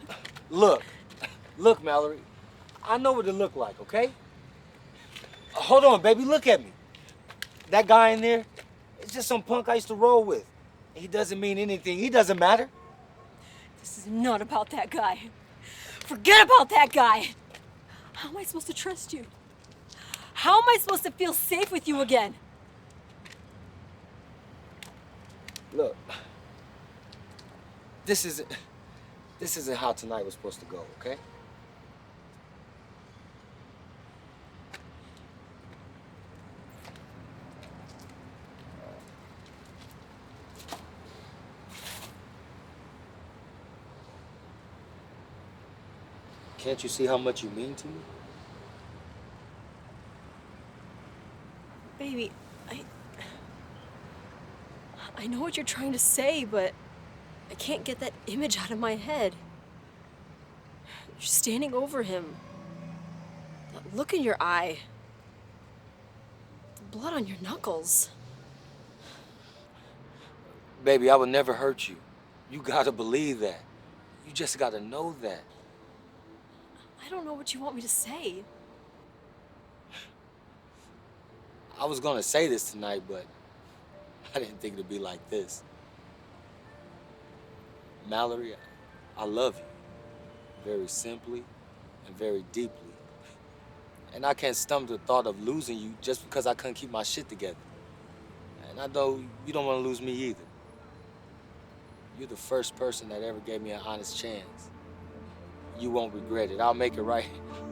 Look, Mallory. I know what it look like, okay? Hold on, baby, look at me. That guy in there, it's just some punk I used to roll with. He doesn't mean anything. He doesn't matter. This is not about that guy. Forget about that guy. How am I supposed to trust you? How am I supposed to feel safe with you again? Look, this isn't how tonight was supposed to go, okay? Can't you see how much you mean to me? Baby, I know what you're trying to say, but I can't get that image out of my head. You're standing over him. That look in your eye. The blood on your knuckles. Baby, I would never hurt you. You gotta believe that. You just gotta know that. I don't know what you want me to say. I was gonna say this tonight, but I didn't think it'd be like this. Mallory, I love you. Very simply and very deeply. And I can't stomach the thought of losing you just because I couldn't keep my shit together. And I know you don't want to lose me either. You're the first person that ever gave me an honest chance. You won't regret it. I'll make it right.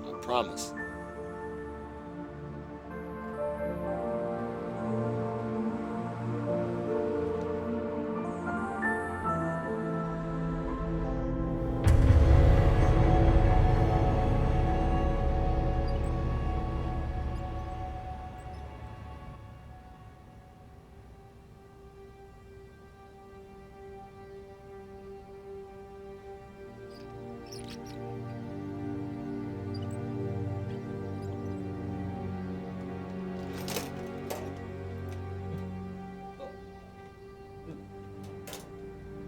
I promise.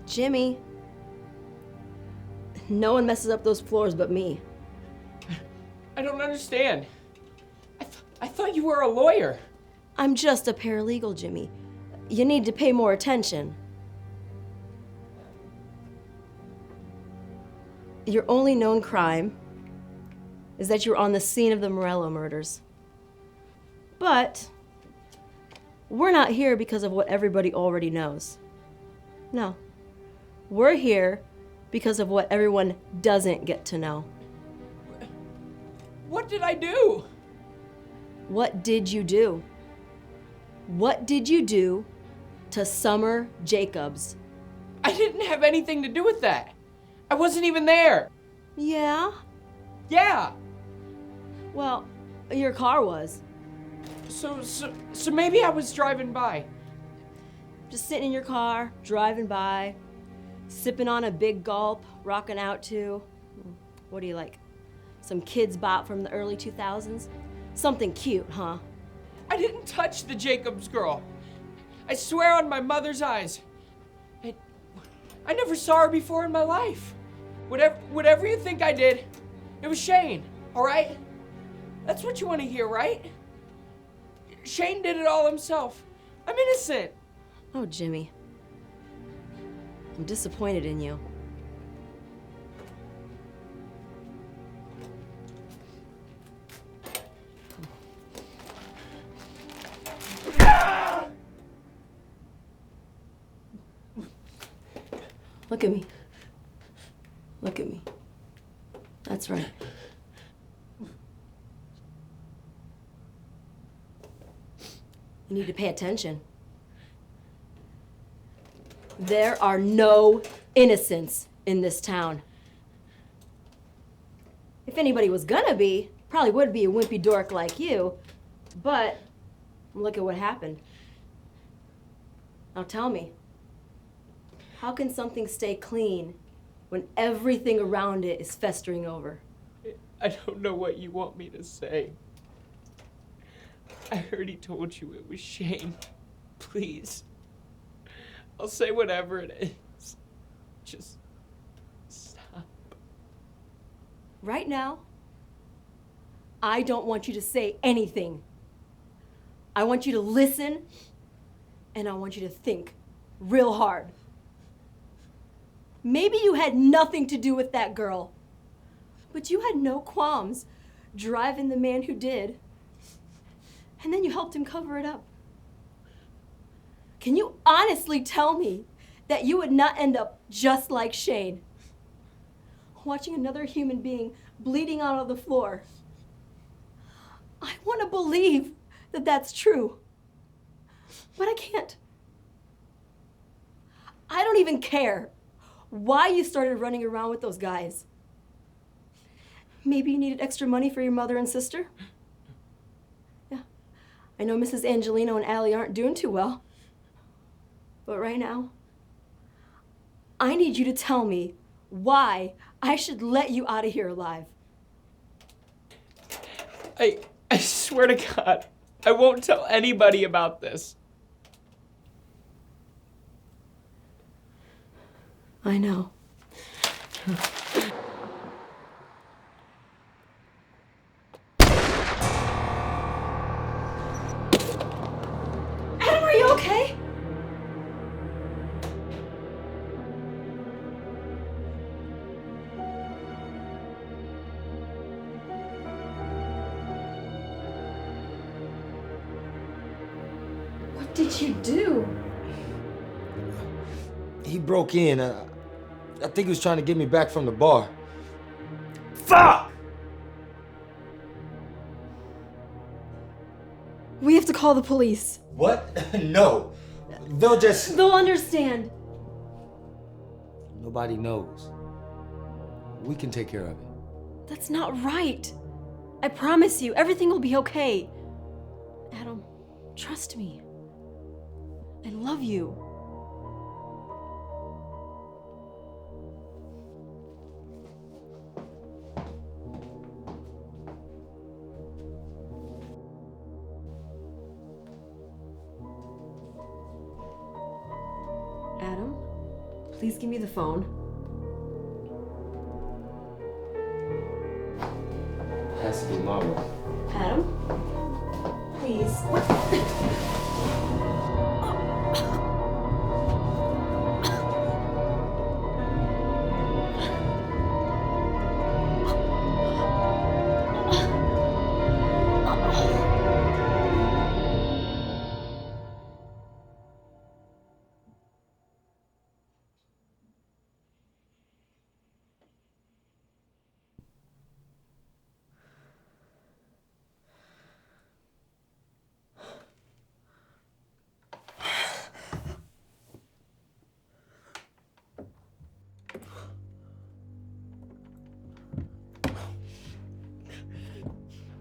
Jimmy, no one messes up those floors but me. I don't understand. I thought you were a lawyer. I'm just a paralegal, Jimmy. You need to pay more attention. Your only known crime is that you're on the scene of the Morello murders. But we're not here because of what everybody already knows. No. We're here because of what everyone doesn't get to know. What did I do? What did you do? What did you do to Summer Jacobs? I didn't have anything to do with that. I wasn't even there. Yeah? Yeah. Well, your car was. So maybe I was driving by. Just sitting in your car, driving by, sipping on a big gulp, rocking out to, what do you like? Some kids bop from the early 2000s? Something cute, huh? I didn't touch the Jacobs girl. I swear on my mother's eyes. I never saw her before in my life. Whatever you think I did, it was Shane, all right? That's what you want to hear, right? Shane did it all himself. I'm innocent. Oh, Jimmy. I'm disappointed in you. Look at me. Look at me. That's right. You need to pay attention. There are no innocents in this town. If anybody was gonna be, probably would be a wimpy dork like you, but look at what happened. Now tell me, how can something stay clean when everything around it is festering over? I don't know what you want me to say. I heard he told you it was Shane. Please. I'll say whatever it is. Just stop. Right now, I don't want you to say anything. I want you to listen, and I want you to think real hard. Maybe you had nothing to do with that girl, but you had no qualms driving the man who did, and then you helped him cover it up. Can you honestly tell me that you would not end up just like Shane, watching another human being bleeding out on the floor? I want to believe that that's true, but I can't. I don't even care why you started running around with those guys. Maybe you needed extra money for your mother and sister? Yeah, I know Mrs. Angelino and Allie aren't doing too well, but right now, I need you to tell me why I should let you out of here alive. I swear to God, I won't tell anybody about this. I know. Adam, are you okay? What did you do? He broke in. I think he was trying to get me back from the bar. Fuck! We have to call the police. What? No. They'll understand. Nobody knows. We can take care of it. That's not right. I promise you, everything will be okay. Adam, trust me. I love you. Adam, please give me the phone. Has to be Mama. Adam, please.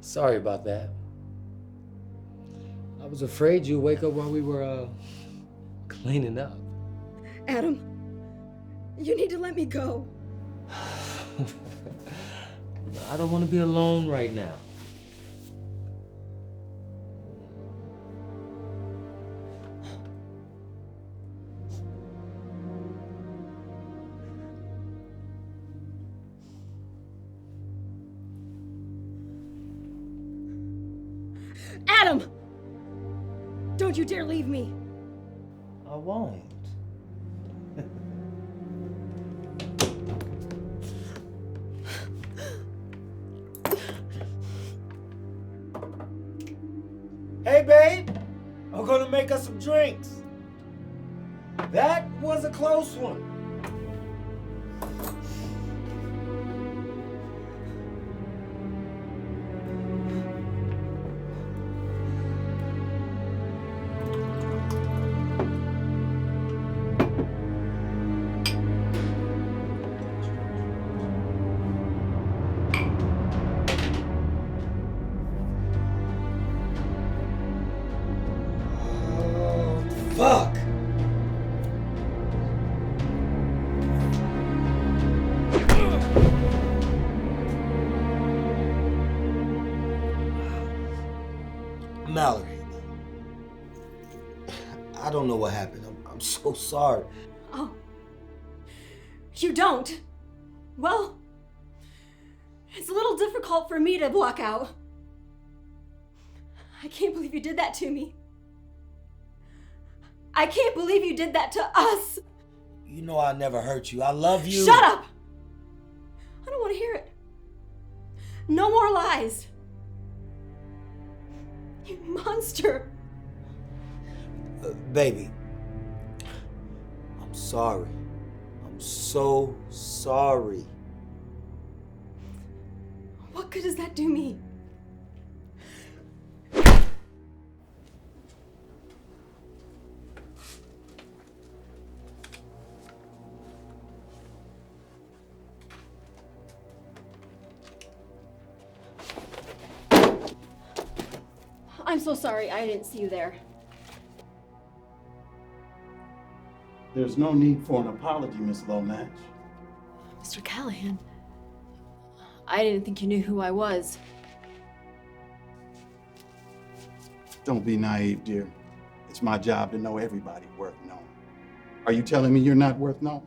Sorry about that. I was afraid you'd wake up while we were, cleaning up. Adam, you need to let me go. I don't want to be alone right now. Adam! Don't you dare leave me. I won't. Hey, babe, I'm gonna make us some drinks. That was a close one. Fuck! Mallory, I don't know what happened. I'm so sorry. Oh. You don't? Well, it's a little difficult for me to block out. I can't believe you did that to me. I can't believe you did that to us. You know I never hurt you. I love you. Shut up! I don't want to hear it. No more lies. You monster. Baby, I'm sorry. I'm so sorry. What good does that do me? I'm so sorry. I didn't see you there. There's no need for an apology, Miss Lomax. Mr. Callahan, I didn't think you knew who I was. Don't be naive, dear. It's my job to know everybody worth knowing. Are you telling me you're not worth knowing?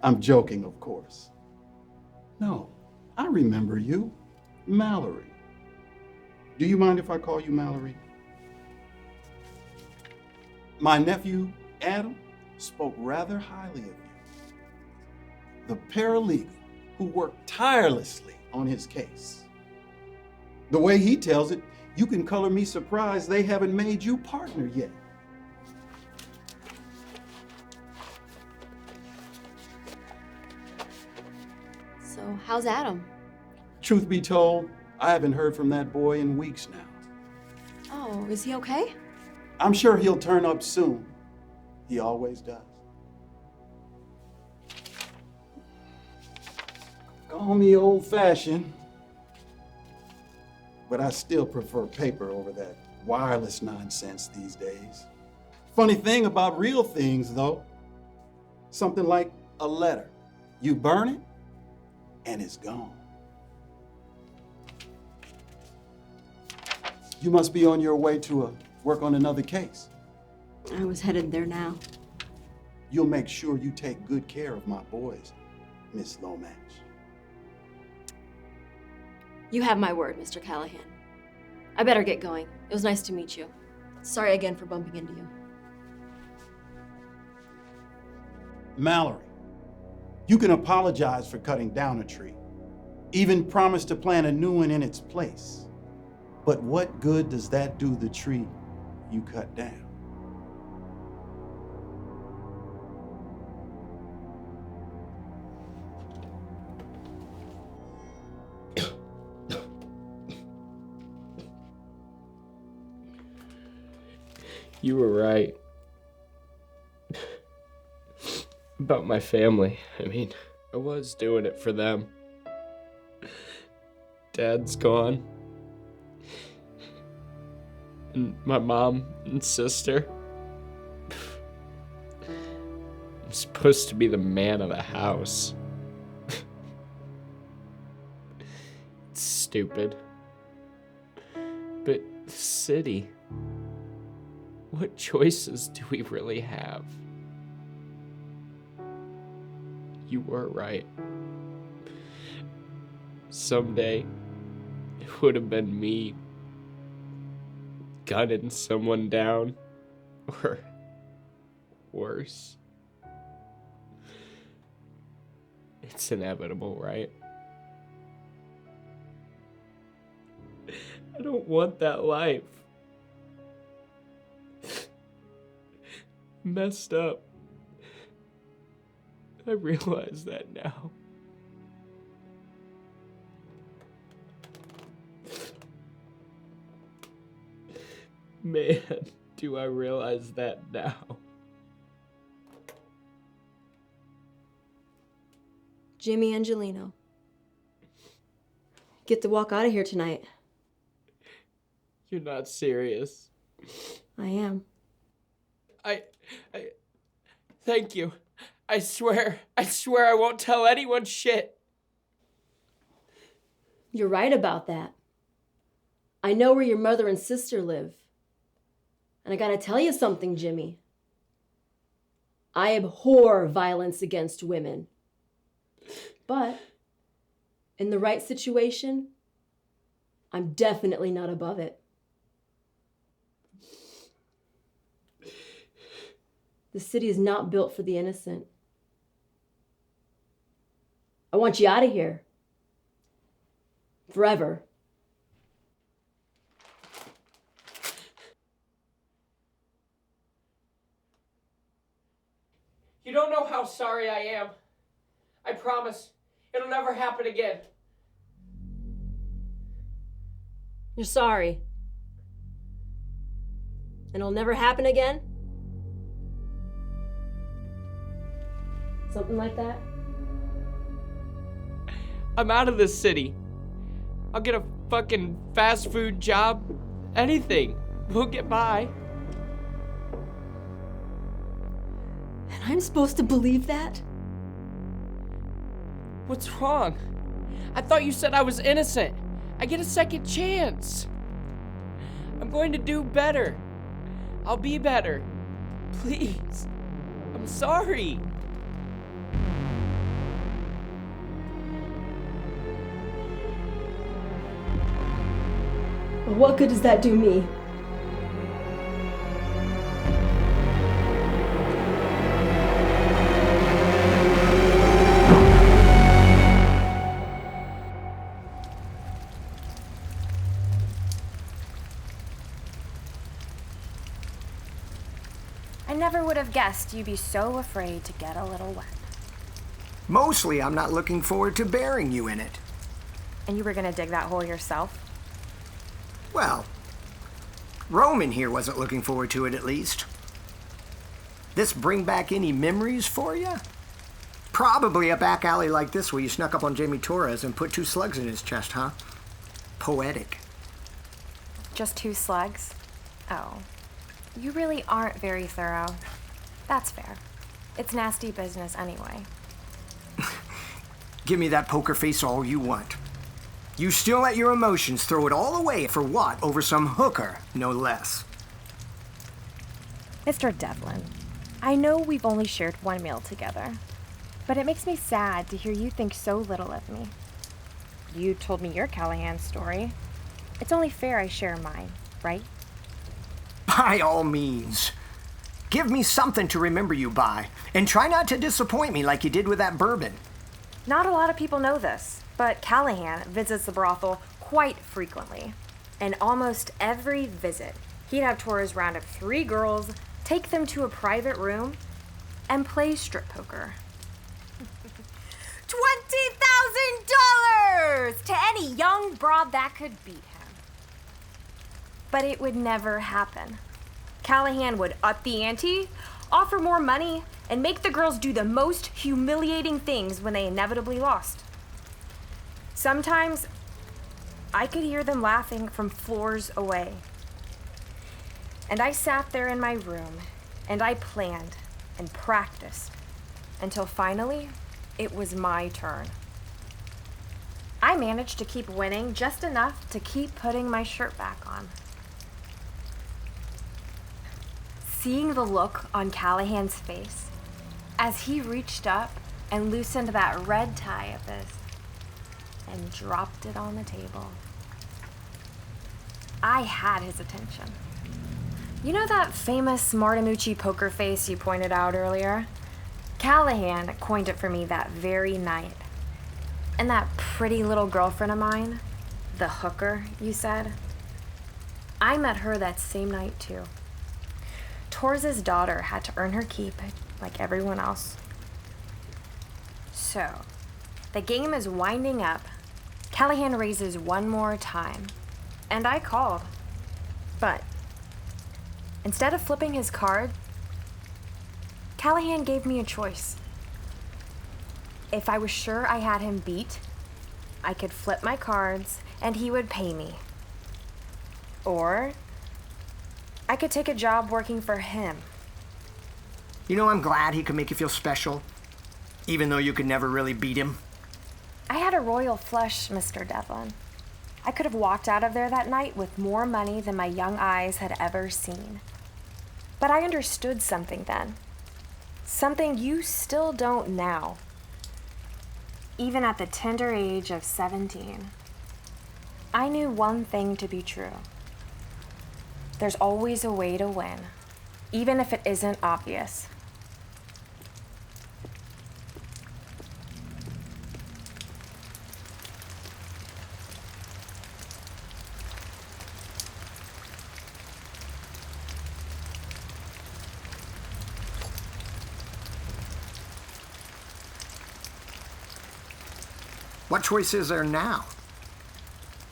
I'm joking, of course. No, I remember you. Mallory. Do you mind if I call you Mallory? My nephew, Adam, spoke rather highly of you. The paralegal who worked tirelessly on his case. The way he tells it, you can color me surprised they haven't made you partner yet. So, how's Adam? Truth be told, I haven't heard from that boy in weeks now. Oh, is he okay? I'm sure he'll turn up soon. He always does. Call me old-fashioned, but I still prefer paper over that wireless nonsense these days. Funny thing about real things, though, something like a letter. You burn it, and it's gone. You must be on your way to work on another case. I was headed there now. You'll make sure you take good care of my boys, Miss Lomax. You have my word, Mr. Callahan. I better get going. It was nice to meet you. Sorry again for bumping into you. Mallory, you can apologize for cutting down a tree, even promise to plant a new one in its place. But what good does that do the tree you cut down? You were right. About my family. I mean, I was doing it for them. Dad's gone. And my mom and sister. I'm supposed to be the man of the house. It's stupid. But the city, what choices do we really have? You were right. Someday, it would have been me gunning someone down, or worse. It's inevitable, right? I don't want that life. Messed up. I realize that now. Man, do I realize that now. Jimmy Angelino. Get to walk out of here tonight. You're not serious. I am. I thank you. I swear I won't tell anyone shit. You're right about that. I know where your mother and sister live. And I gotta tell you something, Jimmy. I abhor violence against women. But in the right situation, I'm definitely not above it. The city is not built for the innocent. I want you out of here. Forever. You don't know how sorry I am. I promise it'll never happen again. You're sorry. And it'll never happen again? Something like that? I'm out of this city. I'll get a fucking fast food job. Anything. We'll get by. And I'm supposed to believe that? What's wrong? I thought you said I was innocent. I get a second chance. I'm going to do better. I'll be better. Please. I'm sorry. But what good does that do me? I never would have guessed you'd be so afraid to get a little wet. Mostly, I'm not looking forward to burying you in it. And you were gonna dig that hole yourself? Well, Roman here wasn't looking forward to it, at least. This bring back any memories for you? Probably a back alley like this where you snuck up on Jamie Torres and put 2 slugs in his chest, huh? Poetic. Just 2 slugs? Oh. You really aren't very thorough. That's fair. It's nasty business anyway. Give me that poker face all you want. You still let your emotions throw it all away for what? Over some hooker, no less. Mr. Devlin, I know we've only shared 1 meal together, but it makes me sad to hear you think so little of me. You told me your Callahan story. It's only fair I share mine, right? By all means. Give me something to remember you by, and try not to disappoint me like you did with that bourbon. Not a lot of people know this, but Callahan visits the brothel quite frequently. And almost every visit, he'd have Torres round up 3 girls, take them to a private room, and play strip poker. $20,000 to any young broad that could beat him. But it would never happen. Callahan would up the ante, offer more money, and make the girls do the most humiliating things when they inevitably lost. Sometimes, I could hear them laughing from floors away. And I sat there in my room, and I planned and practiced until finally, it was my turn. I managed to keep winning just enough to keep putting my shirt back on. Seeing the look on Callahan's face as he reached up and loosened that red tie of his and dropped it on the table. I had his attention. You know that famous Martinucci poker face you pointed out earlier? Callahan coined it for me that very night. And that pretty little girlfriend of mine, the hooker, you said, I met her that same night too. Torres' daughter had to earn her keep, like everyone else. So, the game is winding up. Callahan raises 1 more time, and I called. But, instead of flipping his card, Callahan gave me a choice. If I was sure I had him beat, I could flip my cards and he would pay me. Or I could take a job working for him. You know, I'm glad he could make you feel special, even though you could never really beat him. I had a royal flush, Mr. Devlin. I could have walked out of there that night with more money than my young eyes had ever seen. But I understood something then. Something you still don't now. Even at the tender age of 17. I knew one thing to be true. There's always a way to win, even if it isn't obvious. What choice is there now?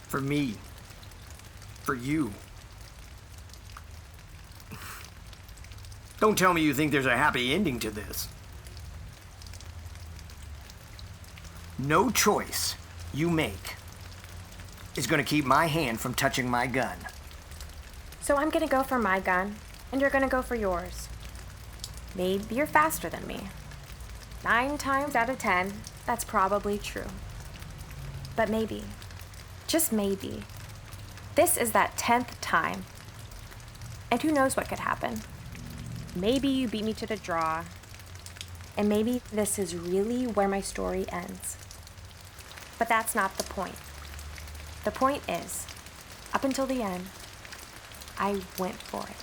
For me. For you. Don't tell me you think there's a happy ending to this. No choice you make is gonna keep my hand from touching my gun. So I'm gonna go for my gun, and you're gonna go for yours. Maybe you're faster than me. 9 times out of 10, that's probably true. But maybe, just maybe, this is that 10th time. And who knows what could happen? Maybe you beat me to the draw, and maybe this is really where my story ends. But that's not the point. The point is, up until the end, I went for it.